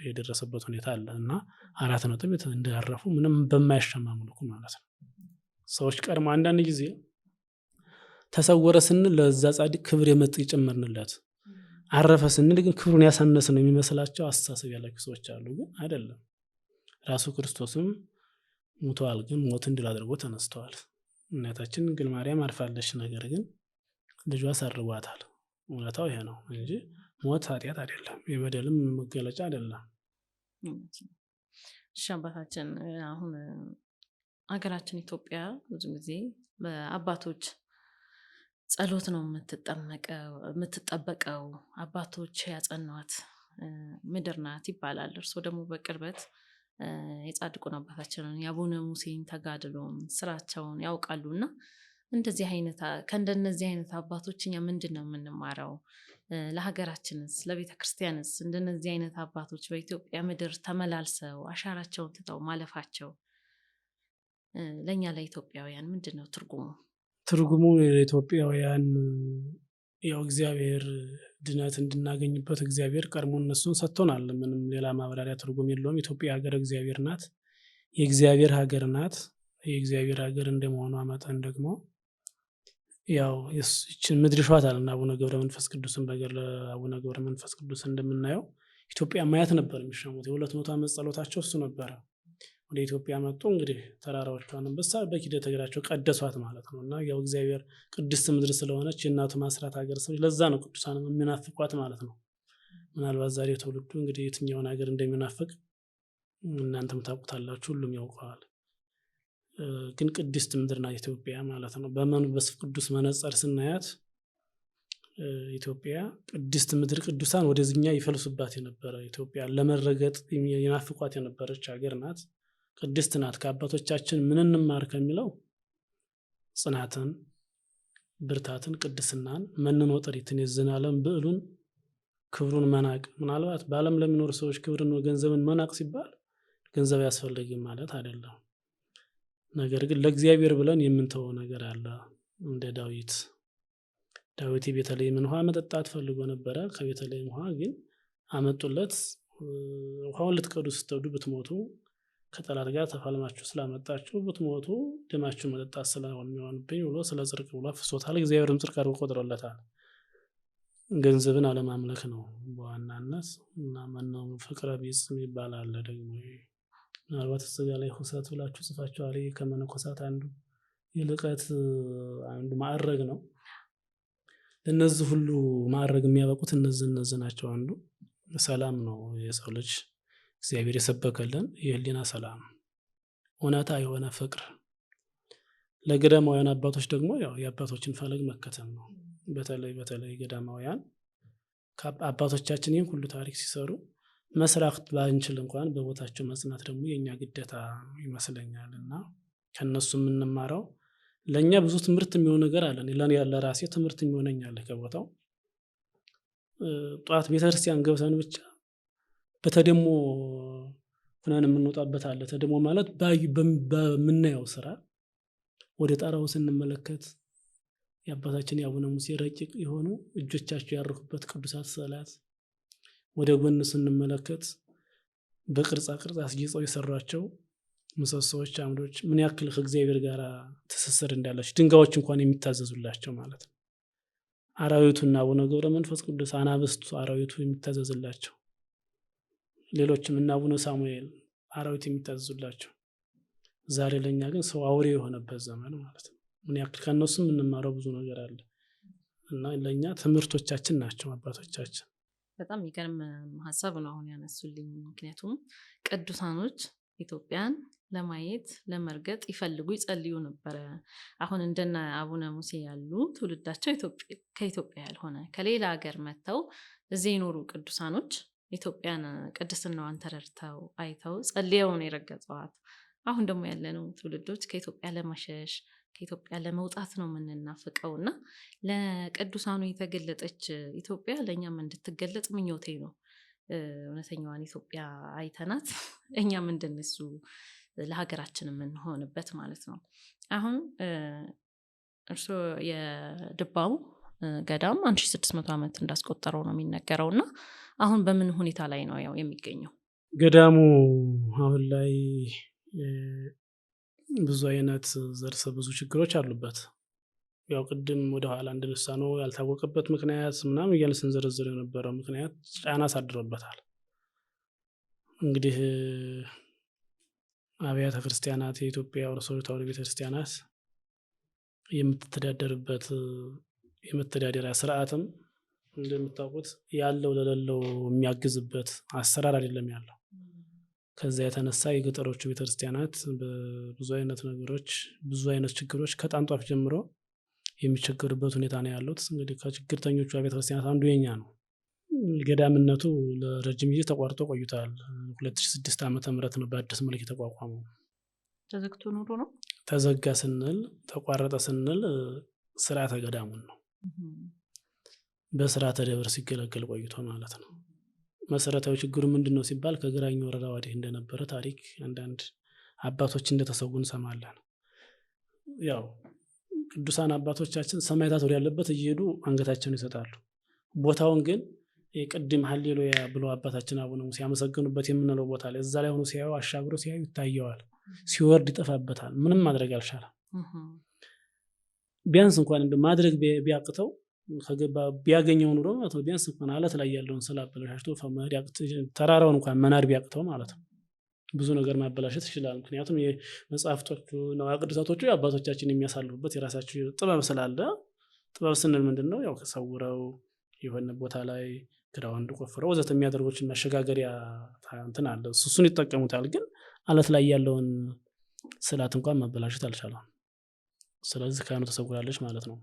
የደረሰበት ሁኔታ አለ እና 4 ነጥብ እንዳረፉ ምንም በማያሻማ መልኩ ማለት ነው። ሰዎች ቀድሞ አንዳንድ ጊዜ ተሰወረ ስንል ለዛ ጻድቅ ክብር የመጥ ይጨመርንለት፣ አረፈ ስንል ግን ክብሩን ያሳነሰ ነው የሚመስላቸው አስተሳሰብ ያላቸው ሰዎች አሉ። ግን አይደለም። ራሱ ክርስቶስም ሞቷል፣ ግን ሞትን ድል አድርጎ ተነስተዋል። እናታችን ድንግል ማርያም አርፋለች፣ ነገር ግን ልጇ ሰርጓታል። እውነታው ይሄ ነው እንጂ ሞት ኃጢአት አይደለም፣ የበደልም መገለጫ አይደለም። እሺ አባታችን፣ አሁን ሀገራችን ኢትዮጵያ ብዙ ጊዜ በአባቶች ጸሎት ነው የምትጠበቀው። አባቶች ያጸኗት ምድር ናት ይባላል። እርስዎ ደግሞ በቅርበት የጻድቁን አባታችንን የአቡነ ሙሴን ተጋድሎን ስራቸውን ያውቃሉ እና ከእንደነዚህ አይነት አባቶች እኛ ምንድን ነው የምንማረው? ለሀገራችንስ ለቤተ ክርስቲያንስ እንደነዚህ አይነት አባቶች በኢትዮጵያ ምድር ተመላልሰው አሻራቸውን ትተው ማለፋቸው ለእኛ ለኢትዮጵያውያን ምንድን ነው ትርጉሙ? ትርጉሙ ለኢትዮጵያውያን ያው እግዚአብሔር ድነት እንድናገኝበት እግዚአብሔር ቀድሞ እነሱን ሰጥቶናል። ምንም ሌላ ማብራሪያ ትርጉም የለውም። ኢትዮጵያ ሀገር እግዚአብሔር ናት፣ የእግዚአብሔር ሀገር ናት። የእግዚአብሔር ሀገር እንደመሆኗ መጠን ደግሞ ያው ይችን ምድር ይሿታልና አቡነ ገብረ መንፈስ ቅዱስን በገድለ አቡነ ገብረ መንፈስ ቅዱስ እንደምናየው ኢትዮጵያ ማየት ነበር የሚሻሙት። የ200 ዓመት ጸሎታቸው እሱ ነበረ። ወደ ኢትዮጵያ መጡ። እንግዲህ ተራራዎቿን በኪደተ እግራቸው ቀደሷት ማለት ነው። እና ያው እግዚአብሔር ቅድስት ምድር ስለሆነች የእናቱ ማስራት ሀገር ሰዎች ለዛ ነው ቅዱሳን የሚናፍቋት ማለት ነው። ምናልባት ዛሬ ትውልዱ እንግዲህ የትኛውን ሀገር እንደሚናፍቅ እናንተም ታውቁታላችሁ፣ ሁሉም ያውቀዋል። ግን ቅድስት ምድር ናት ኢትዮጵያ ማለት ነው። በመንፈስ ቅዱስ መነጽር ስናያት ኢትዮጵያ ቅድስት ምድር፣ ቅዱሳን ወደዚህኛ ይፈልሱባት የነበረ ኢትዮጵያ ለመረገጥ ይናፍቋት የነበረች ሀገር ናት። ቅድስት ናት። ከአባቶቻችን ምን እንማር ከሚለው ጽናትን፣ ብርታትን፣ ቅድስናን፣ መንኖ ጥሪትን፣ የዘላለም ብዕሉን፣ ክብሩን መናቅ። ምናልባት በዓለም ለሚኖሩ ሰዎች ክብርን፣ ገንዘብን መናቅ ሲባል ገንዘብ ያስፈልግም ማለት አይደለም። ነገር ግን ለእግዚአብሔር ብለን የምንተወው ነገር አለ። እንደ ዳዊት የቤተልሔምን ውሃ መጠጣት ፈልጎ ነበረ። ከቤተልሔም ውሃ ግን አመጡለት። ውሃውን ልትቀዱ ስትወዱ ብትሞቱ ከጠላት ጋር ተፋልማችሁ ስላመጣችሁ ብትሞቱ ደማችሁ መጠጣት ስለሚሆንብኝ ብሎ ስለ ጽድቅ ብሎ አፍሶታል። እግዚአብሔርም ጽድቅ አድርጎ ቆጥሮለታል። ገንዘብን አለማምለክ ነው በዋናነት እና ማነው ፍቅረ ቢጽ ይባላል። ደግሞ ምናልባት እዚጋ ላይ ሁሰት ብላችሁ ጽፋችኋል። ከመነኮሳት አንዱ የልቀት አንዱ ማዕረግ ነው። እነዚህ ሁሉ ማዕረግ የሚያበቁት እነዚህ ናቸው። አንዱ ሰላም ነው። የሰው ልጅ እግዚአብሔር የሰበከልን የህሊና ሰላም፣ እውነታ የሆነ ፍቅር። ለገዳማውያን አባቶች ደግሞ ያው የአባቶችን ፈለግ መከተል ነው። በተለይ ገዳማውያን አባቶቻችን ይህን ሁሉ ታሪክ ሲሰሩ መስራት ባንችል እንኳን በቦታቸው መጽናት ደግሞ የኛ ግዴታ ይመስለኛል። እና ከነሱ የምንማረው ለኛ ብዙ ትምህርት የሚሆን ነገር አለ። ለኔ ያለ ራሴ ትምህርት የሚሆነኛል። ከቦታው ጧት ቤተክርስቲያን ገብተን ብቻ በተደሞ ሆነን የምንወጣበት አለ። ተደሞ ማለት በምናየው ስራ ወደ ጣራው ስንመለከት የአባታችን የአቡነ ሙሴ ረቂቅ የሆኑ እጆቻቸው ያረፉበት ቅዱሳት ስዕላት፣ ወደ ጎን ስንመለከት በቅርጻ ቅርጽ አስጊጠው የሰሯቸው ምሰሶዎች፣ አምዶች ምን ያክል ከእግዚአብሔር ጋር ትስስር እንዳላቸው ድንጋዮች እንኳን የሚታዘዙላቸው ማለት ነው። አራዊቱና አቡነ ገብረ መንፈስ ቅዱስ አናብስቱ አራዊቱ የሚታዘዝላቸው፣ ሌሎችም እና አቡነ ሳሙኤል አራዊት የሚታዘዙላቸው። ዛሬ ለኛ ግን ሰው አውሬ የሆነበት ዘመን ማለት ነው። ምን ያክል ከነሱ የምንማረው ብዙ ነገር አለ እና ለኛ ትምህርቶቻችን ናቸው አባቶቻችን። በጣም የሚገርም ሀሳብ ነው አሁን ያነሱልኝ። ምክንያቱም ቅዱሳኖች ኢትዮጵያን ለማየት ለመርገጥ ይፈልጉ ይጸልዩ ነበረ። አሁን እንደነ አቡነ ሙሴ ያሉ ትውልዳቸው ከኢትዮጵያ ያልሆነ ከሌላ ሀገር መጥተው እዚህ የኖሩ ቅዱሳኖች ኢትዮጵያን ቅድስናዋን ተረድተው አይተው ጸልየው ነው የረገጸዋት። አሁን ደግሞ ያለነው ትውልዶች ከኢትዮጵያ ለመሸሽ ከኢትዮጵያ ለመውጣት ነው የምንናፍቀው እና ለቅዱሳኑ የተገለጠች ኢትዮጵያ ለእኛም እንድትገለጥ ምኞቴ ነው። እውነተኛዋን ኢትዮጵያ አይተናት እኛም እንደነሱ ለሀገራችን የምንሆንበት ማለት ነው። አሁን እርስዎ የድባው ገዳም 1600 ዓመት እንዳስቆጠረው ነው የሚነገረው እና አሁን በምን ሁኔታ ላይ ነው ያው የሚገኘው? ገዳሙ አሁን ላይ ብዙ አይነት ዘርፈ ብዙ ችግሮች አሉበት። ያው ቅድም ወደ ኋላ እንደነሳ ነው ያልታወቀበት ምክንያት ምናምን እያልን ስንዘረዝር የነበረው ምክንያት ጫና አሳድሮበታል። እንግዲህ አብያተ ክርስቲያናት የኢትዮጵያ ኦርቶዶክስ ተዋሕዶ ቤተክርስቲያናት የምትተዳደርበት የመተዳደሪያ ስርዓትም እንደምታውቁት ያለው ለሌለው የሚያግዝበት አሰራር አይደለም ያለው። ከዛ የተነሳ የገጠሮቹ ቤተክርስቲያናት በብዙ አይነት ነገሮች ብዙ አይነት ችግሮች ከጣንጧፍ ጀምሮ የሚቸገሩበት ሁኔታ ነው ያሉት። እንግዲህ ከችግርተኞቹ ቤተክርስቲያናት አንዱ የኛ ነው። ገዳምነቱ ለረጅም ጊዜ ተቋርጦ ቆይቷል። 2006 ዓመተ ምህረት ነው በአዲስ መልክ የተቋቋመው። ተዘግቶ ኖሮ ነው። ተዘጋ ስንል ተቋረጠ ስንል ስርዓተ ገዳሙን ነው በስርዓተ ደብር ሲገለገል ቆይቶ ማለት ነው። መሰረታዊ ችግሩ ምንድነው ሲባል ከግራኝ ወረራ ወዲህ እንደነበረ ታሪክ አንዳንድ አባቶች እንደተሰጉ እንሰማለን። ያው ቅዱሳን አባቶቻችን ሰማዕታት ወደ ያለበት እየሄዱ አንገታቸውን ይሰጣሉ። ቦታውን ግን የቅድም ሃሌሉያ ብለው አባታችን አቡነ ሙሴ ያመሰገኑበት የምንለው ቦታ ላይ እዛ ላይ ሆኖ ሲያዩ አሻግሮ ሲያዩ ይታየዋል። ሲወርድ ይጠፋበታል። ምንም ማድረግ አልቻለም። ቢያንስ እንኳን እንደ ማድረግ ቢያቅተው ከገባ ቢያገኘው ኑሮ ማለት ነው ቢያንስ እንኳን አለት ላይ ያለውን ስላበላሽቶ ተራራውን እንኳን መናድ ቢያቅተው ማለት ነው ብዙ ነገር ማበላሸት ይችላል። ምክንያቱም የመጽሐፍቶቹ ነው ቅዱሳቶቹ አባቶቻችን የሚያሳልፉበት የራሳቸው ጥበብ ስላለ ጥበብ ስንል ምንድነው ያው ከሰውረው የሆነ ቦታ ላይ ግራውንድ ቆፍረው ወዘተ የሚያደርጉት መሸጋገሪያ እንትን አለ። እሱን ይጠቀሙታል። ግን አለት ላይ ያለውን ስላት እንኳን ማበላሸት አልቻለም። ስለዚህ ካህኑ ተሰውራለች ማለት ነው።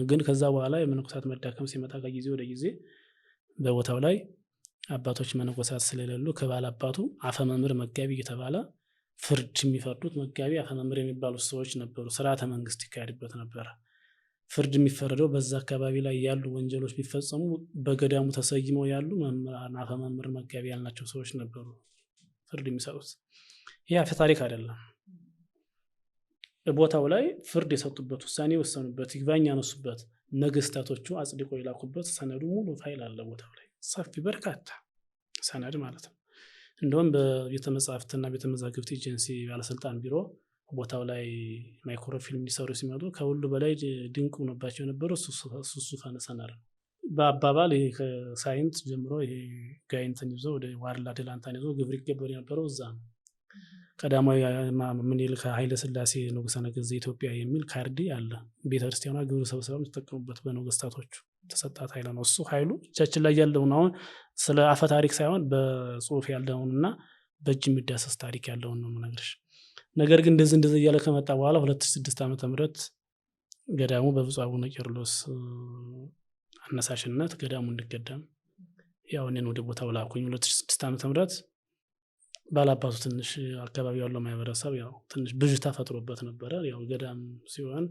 ግን ከዛ በኋላ የመነኮሳት መዳከም ሲመጣ ከጊዜ ወደ ጊዜ በቦታው ላይ አባቶች መነኮሳት ስለሌሉ ከባለ አባቱ አፈመምር መጋቢ እየተባለ ፍርድ የሚፈርዱት መጋቢ አፈመምር የሚባሉ ሰዎች ነበሩ። ስርዓተ መንግስት ይካሄድበት ነበር። ፍርድ የሚፈረደው በዛ አካባቢ ላይ ያሉ ወንጀሎች ቢፈጸሙ በገዳሙ ተሰይመው ያሉ መምህራን አፈመምር መጋቢ ያልናቸው ሰዎች ነበሩ ፍርድ የሚሰጡት። ይህ አፈ ታሪክ አይደለም። ቦታው ላይ ፍርድ የሰጡበት ውሳኔ የወሰኑበት ይግባኝ ያነሱበት ነገስታቶቹ አጽድቆ የላኩበት ሰነዱ ሙሉ ፋይል አለ ቦታው ላይ ሰፊ በርካታ ሰነድ ማለት ነው። እንደውም በቤተ መጻሕፍትና ቤተ መዛግብት ኤጀንሲ ባለስልጣን ቢሮ ቦታው ላይ ማይክሮፊልም ሊሰሩ ሲመጡ ከሁሉ በላይ ድንቅ ሆኖባቸው የነበረው እሱ ሰነድ ነው። በአባባል ይሄ ከሳይንስ ጀምሮ ይሄ ጋይንትን ይዞ ወደ ዋርላ ደላንታን ይዞ ግብር ይገበር የነበረው እዛ ነው። ቀዳማዊ ምኒልክ ኃይለ ሥላሴ ንጉሠ ነገሥት ዘኢትዮጵያ የሚል ካርዲ አለ። ቤተክርስቲያኗ ግብር ሰብስበው ተጠቀሙበት በነገስታቶቹ ተሰጣት ኃይል ነው። እሱ ኃይሉ እጃችን ላይ ያለውን አሁን ስለ አፈ ታሪክ ሳይሆን በጽሁፍ ያለውንና በእጅ የሚዳሰስ ታሪክ ያለውን ነው የምነግርሽ። ነገር ግን እንደዚህ እያለ ከመጣ በኋላ 2006 ዓመተ ምህረት ገዳሙ በብፁዕ አቡነ ቄርሎስ አነሳሽነት ገዳሙ እንዲገደም ያው እኔን ወደ ቦታው ላኩኝ። 2006 ዓመተ ምህረት ባላባቱ ትንሽ አካባቢ ያለው ማህበረሰብ ያው ትንሽ ብዥታ ፈጥሮበት ነበረ። ያው ገዳም ሲሆን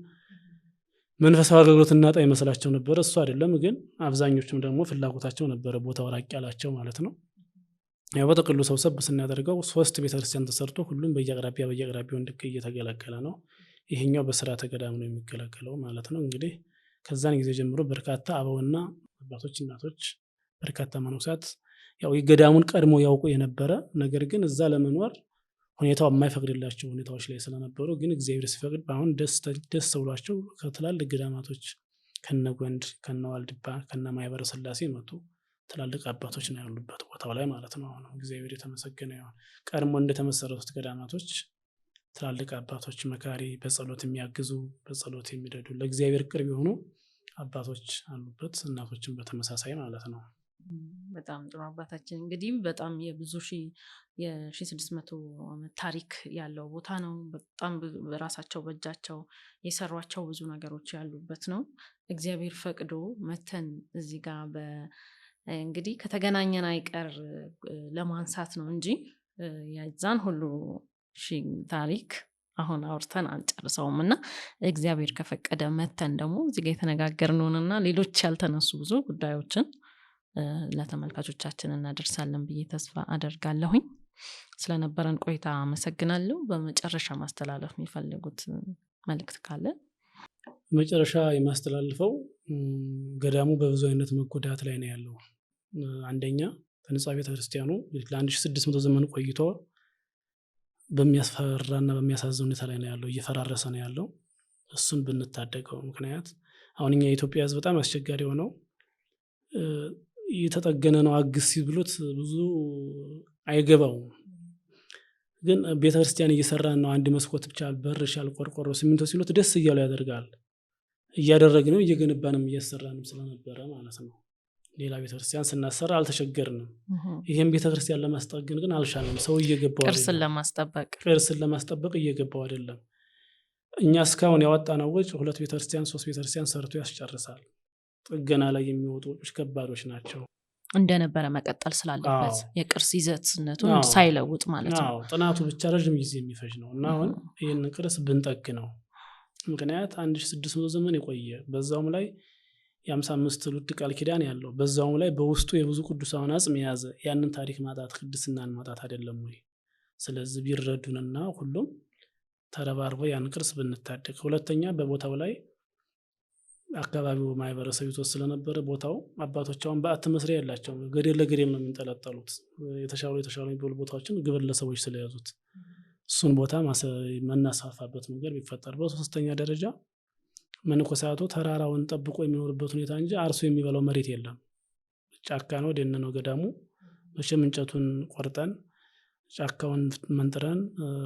መንፈሳዊ አገልግሎት እናጣ ይመስላቸው ነበር። እሱ አይደለም ግን አብዛኞቹም ደግሞ ፍላጎታቸው ነበረ ቦታው ራቅ ያላቸው ማለት ነው። ያው በጥቅሉ ሰብሰብ ስናደርገው 3 ቤተክርስቲያን ተሰርቶ ሁሉም በየአቅራቢያው እንዲገኝ እየተገለገለ ነው። ይሄኛው በስርዓተ ገዳም ነው የሚገለገለው ማለት ነው። እንግዲህ ከዛን ጊዜ ጀምሮ በርካታ አበውና አባቶች እናቶች በርካታ መነኮሳት ያው የገዳሙን ቀድሞ ያውቁ የነበረ ነገር ግን እዛ ለመኖር ሁኔታው የማይፈቅድላቸው ሁኔታዎች ላይ ስለነበሩ ግን እግዚአብሔር ሲፈቅድ አሁን ደስ ብሏቸው ከትላልቅ ገዳማቶች ከነጎንድ ከነዋልድባ ከነማይበረ ስላሴ መጡ ትላልቅ አባቶች ነው ያሉበት ቦታው ላይ ማለት ነው። አሁን እግዚአብሔር የተመሰገነ ይሁን። ቀድሞ እንደተመሰረቱት ገዳማቶች ትላልቅ አባቶች መካሪ፣ በጸሎት የሚያግዙ፣ በጸሎት የሚረዱ፣ ለእግዚአብሔር ቅርብ የሆኑ አባቶች አሉበት፣ እናቶችን በተመሳሳይ ማለት ነው። በጣም ጥሩ አባታችን። እንግዲህ በጣም የብዙ የ1600 ዓመት ታሪክ ያለው ቦታ ነው። በጣም በራሳቸው በእጃቸው የሰሯቸው ብዙ ነገሮች ያሉበት ነው። እግዚአብሔር ፈቅዶ መተን እዚህ ጋር እንግዲህ ከተገናኘን አይቀር ለማንሳት ነው እንጂ የዛን ሁሉ ታሪክ አሁን አውርተን አንጨርሰውም እና እግዚአብሔር ከፈቀደ መተን ደግሞ እዚህ ጋር የተነጋገርነውንና ሌሎች ያልተነሱ ብዙ ጉዳዮችን ለተመልካቾቻችን እናደርሳለን ብዬ ተስፋ አደርጋለሁኝ። ስለነበረን ቆይታ አመሰግናለሁ። በመጨረሻ ማስተላለፍ የሚፈልጉት መልእክት ካለ? መጨረሻ የማስተላልፈው ገዳሙ በብዙ አይነት መጎዳት ላይ ነው ያለው። አንደኛ ከነጻ ቤተክርስቲያኑ ለ1600 ዘመን ቆይቶ በሚያስፈራና በሚያሳዝን ሁኔታ ላይ ነው ያለው፣ እየፈራረሰ ነው ያለው። እሱን ብንታደገው። ምክንያት አሁን እኛ የኢትዮጵያ ሕዝብ በጣም አስቸጋሪ ሆነው የተጠገነ ነው አግስ ሲብሉት ብዙ አይገባውም። ግን ቤተክርስቲያን እየሰራን ነው፣ አንድ መስኮት ብቻ በር ሻል ቆርቆሮ ሲሚንቶ ሲሉት ደስ እያለው ያደርጋል። እያደረግነው እየገነባንም እያሰራንም ስለነበረ ማለት ነው። ሌላ ቤተክርስቲያን ስናሰራ አልተቸገርንም። ይሄን ቤተክርስቲያን ለማስጠገን ግን አልሻለም። ሰው እየገባው ቅርስን ለማስጠበቅ እየገባው አይደለም። እኛ እስካሁን ያወጣነው ወጪ 2 ቤተክርስቲያን 3 ቤተክርስቲያን ሰርቶ ያስጨርሳል። ጥገና ላይ የሚወጡ ወጪዎች ከባዶች ናቸው። እንደነበረ መቀጠል ስላለበት የቅርስ ይዘትነቱን ሳይለውጥ ማለት ነው። ጥናቱ ብቻ ረጅም ጊዜ የሚፈጅ ነው እና አሁን ይህን ቅርስ ብንጠግ ነው። ምክንያት 1600 ዘመን የቆየ በዛውም ላይ የ55 ትውልድ ቃል ኪዳን ያለው በዛውም ላይ በውስጡ የብዙ ቅዱሳን አጽም የያዘ ያንን ታሪክ ማጣት ቅድስናን ማጣት አይደለም ወይ? ስለዚህ ቢረዱንና ሁሉም ተረባርበው ያን ቅርስ ብንታደግ። ሁለተኛ በቦታው ላይ አካባቢው ማህበረሰብ ይተወሰነ ነበር። ቦታው አባቶቻውን በአት መስሪያ ያላቸው ገደል ለገደል ነው የሚንጠለጠሉት። የተሻሉ የሚባሉ ቦታዎችን ግብር ለሰዎች ስለያዙት እሱን ቦታ መናስፋፋበት መንገድ ቢፈጠር። በሶስተኛ ደረጃ መነኮሳቱ ተራራውን ጠብቆ የሚኖርበት ሁኔታ እንጂ አርሶ የሚበላው መሬት የለም። ጫካ ነው፣ ደን ነው ገዳሙ። መቼም እንጨቱን ቆርጠን ጫካውን መንጥረን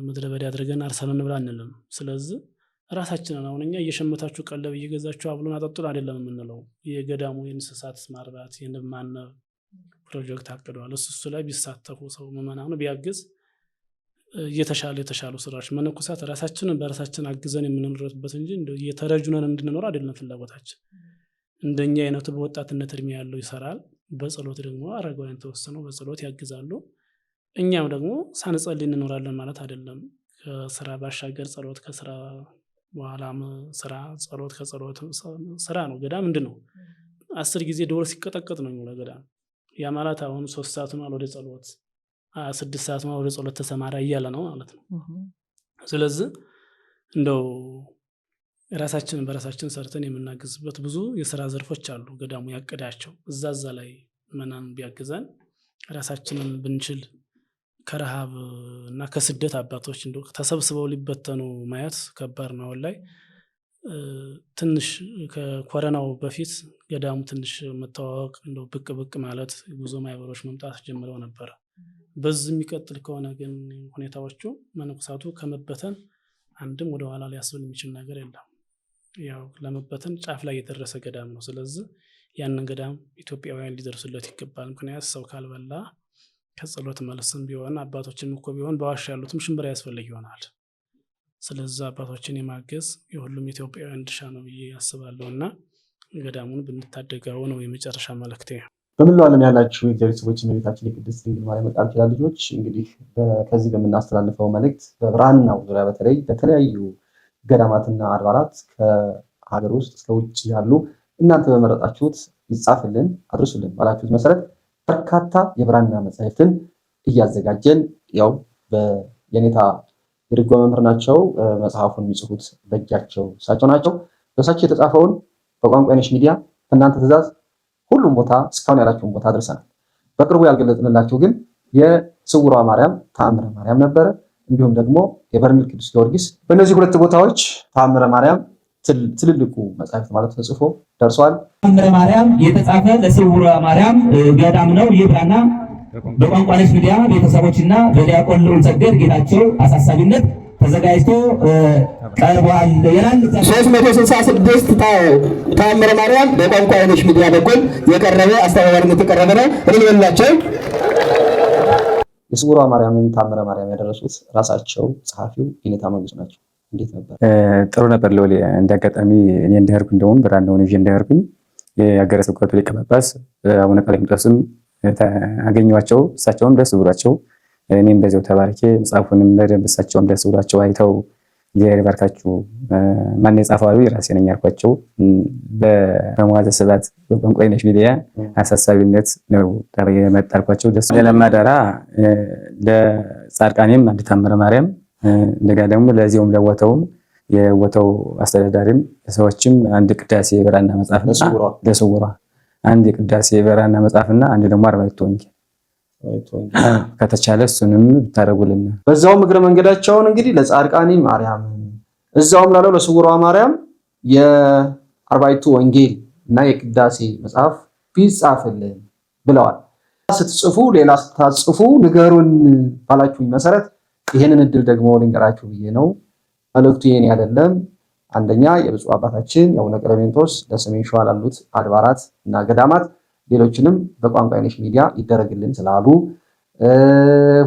ምድረ በዳ አድርገን አርሰን እንብላ አንልም። ስለዚህ ራሳችንን አሁን እኛ እየሸመታችሁ ቀለብ እየገዛችሁ አብሉን አጠጡን አይደለም የምንለው። የገዳሙ የእንስሳት ማርባት የንብ ማነብ ፕሮጀክት አቅደዋል። እሱ ላይ ቢሳተፉ ሰው ምዕመናኑ ቢያግዝ የተሻሉ ስራዎች መነኮሳት ራሳችንን በራሳችን አግዘን የምንኖርበት እንጂ የተረጁነን እንድንኖር አይደለም ፍላጎታችን። እንደኛ አይነቱ በወጣትነት እድሜ ያለው ይሰራል። በጸሎት ደግሞ አረጋውያን ተወሰነው በጸሎት ያግዛሉ። እኛም ደግሞ ሳንጸልይ እንኖራለን ማለት አይደለም። ከስራ ባሻገር ጸሎት፣ ከስራ በኋላም ስራ፣ ጸሎት ከጸሎት ስራ ነው። ገዳም ምንድነው 10 ጊዜ ደወል ሲቀጠቀጥ ነው የሚውለው ገዳም። ያ ማለት አሁን 3 ሰዓት ነው ወደ ጸሎት 6 ሰዓት ነው ወደ ጸሎት ተሰማራ እያለ ነው ማለት ነው። ስለዚህ እንደው ራሳችንን በራሳችን ሰርተን የምናግዝበት ብዙ የሥራ ዘርፎች አሉ ገዳሙ ያቀዳቸው። እዛ ላይ መናን ቢያግዘን ራሳችንን ብንችል ከረሃብ እና ከስደት አባቶች እንደው ተሰብስበው ሊበተኑ ማየት ከባድ ነው። ላይ ትንሽ ከኮረናው በፊት ገዳሙ ትንሽ መተዋወቅ እንደው ብቅ ማለት ጉዞ ማህበሮች መምጣት ጀምረው ነበር። በዚህ የሚቀጥል ከሆነ ግን ሁኔታዎቹ መነኮሳቱ ከመበተን አንድም ወደ ኋላ ሊያስብል የሚችል ነገር የለም። ያው ለመበተን ጫፍ ላይ የደረሰ ገዳም ነው። ስለዚህ ያንን ገዳም ኢትዮጵያውያን ሊደርሱለት ይገባል። ምክንያት ሰው ካልበላ ከጸሎት መልስም ቢሆን አባቶችን እኮ ቢሆን በዋሻ ያሉትም ሽምብራ ያስፈልግ ይሆናል። ስለዚህ አባቶችን የማገዝ የሁሉም ኢትዮጵያውያን ድርሻ ነው ብዬ አስባለሁና ገዳሙን ብንታደገው ነው የመጨረሻ መልእክቴ። በመላው ዓለም ያላችሁ የእግዚአብሔር ሰዎች የቤታችን የቅድስት ድንግል ማርያም ቃል ኪዳን ልጆች እንግዲህ ከዚህ በምናስተላልፈው መልእክት በብራናው ዙሪያ በተለይ በተለያዩ ገዳማትና አድባራት ከሀገር ውስጥ እስከ ውጭ ያሉ እናንተ በመረጣችሁት ይጻፍልን አድርሱልን ባላችሁት መሰረት በርካታ የብራና መጻሕፍትን እያዘጋጀን ያው የኔታ የድጓ መምህር ናቸው። መጽሐፉን የሚጽፉት በእጃቸው እሳቸው ናቸው። በእሳቸው የተጻፈውን በቋንቋይነሽ ሚዲያ እናንተ ትእዛዝ ሁሉም ቦታ እስካሁን ያላችሁን ቦታ አድርሰናል። በቅርቡ ያልገለጽንላችሁ ግን የስውሯ ማርያም ተአምረ ማርያም ነበረ። እንዲሁም ደግሞ የበርሜል ቅዱስ ጊዮርጊስ። በእነዚህ 2 ቦታዎች ተአምረ ማርያም ትልልቁ መጽሐፍት ማለት ተጽፎ ደርሷል። ተአምረ ማርያም የተጻፈ ለስውሯ ማርያም ገዳም ነው። ይህ ብራና በቋንቋነሽ ሚዲያ ቤተሰቦችና በዲያቆን ልዑል ሰገድ ጌታቸው አሳሳቢነት ተዘጋጅቶ ቀርቧል ይላል። 366 ተአምረ ማርያም በቋንቋነሽ ሚዲያ በኩል የቀረበ አስተባባሪነት የቀረበ ነው። እልልላቸው። የስውሯ ማርያምን ተአምረ ማርያም ያደረሱት ራሳቸው ጸሐፊው የኔታ መንግስቱ ናቸው። እንዴት ነበር? ጥሩ ነበር። ሎሌ እንዲያጋጣሚ እኔ እንዳይርኩ እንደውም ብራናውን ይዤ እንዳይርኩኝ የሀገረ ስብከቱ ሊቀ ጳጳስ አቡነ ቀሌምንጦስም አገኘኋቸው። እሳቸውም ደስ ብሏቸው እኔም በዚያው ተባርኬ መጽሐፉንም በደንብ እሳቸውም ደስ ብሏቸው አይተው እግዚአብሔር ይባርካችሁ ማን የጻፈው አሉ። የራሴ ነኝ ያልኳቸው በመዋዘ ስብሐት በቋንቋነሽ ሚዲያ አሳሳቢነት ነው የመጣልኳቸው። ደስ ለማዳራ ለጻድቃኔም አንድ ተአምረ ማርያም እንደገና ደግሞ ለዚያውም ለቦታውም የቦታው አስተዳዳሪም ሰዎችም አንድ ቅዳሴ ብራና መጽሐፍ ለስውሯ አንድ ቅዳሴ ብራና መጽሐፍና አንድ ደግሞ 40 ወንጌል ከተቻለ እሱንም ብታረጉልን። በዛውም እግረ መንገዳቸውን እንግዲህ ለጻድቃኒ ማርያም እዛውም ላለው ለስውሯ ማርያም የ40 ወንጌል እና የቅዳሴ መጽሐፍ ቢጻፍልን ብለዋል። ስትጽፉ ሌላ ስታጽፉ ንገሩን ባላችሁኝ መሰረት ይሄንን እድል ደግሞ ልንገራችሁ ብዬ ነው። መልእክቱ የኔ አይደለም። አንደኛ የብፁዕ አባታችን የአቡነ ቀሌምንጦስ ለሰሜን ሸዋ ላሉት አድባራት እና ገዳማት ሌሎችንም በቋንቋነሽ ሚዲያ ይደረግልን ስላሉ፣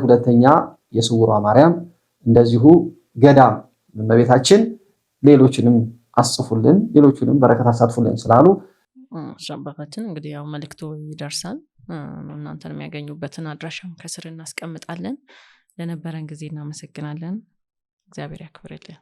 ሁለተኛ የስውሯ ማርያም እንደዚሁ ገዳም እመቤታችን ሌሎችንም አስጽፉልን፣ ሌሎችንም በረከት አሳትፉልን ስላሉ አባታችን እንግዲህ ያው መልእክቱ ይደርሳል። እናንተን የሚያገኙበትን አድራሻም ከስር እናስቀምጣለን። ለነበረን ጊዜ እናመሰግናለን። እግዚአብሔር ያክብርልን።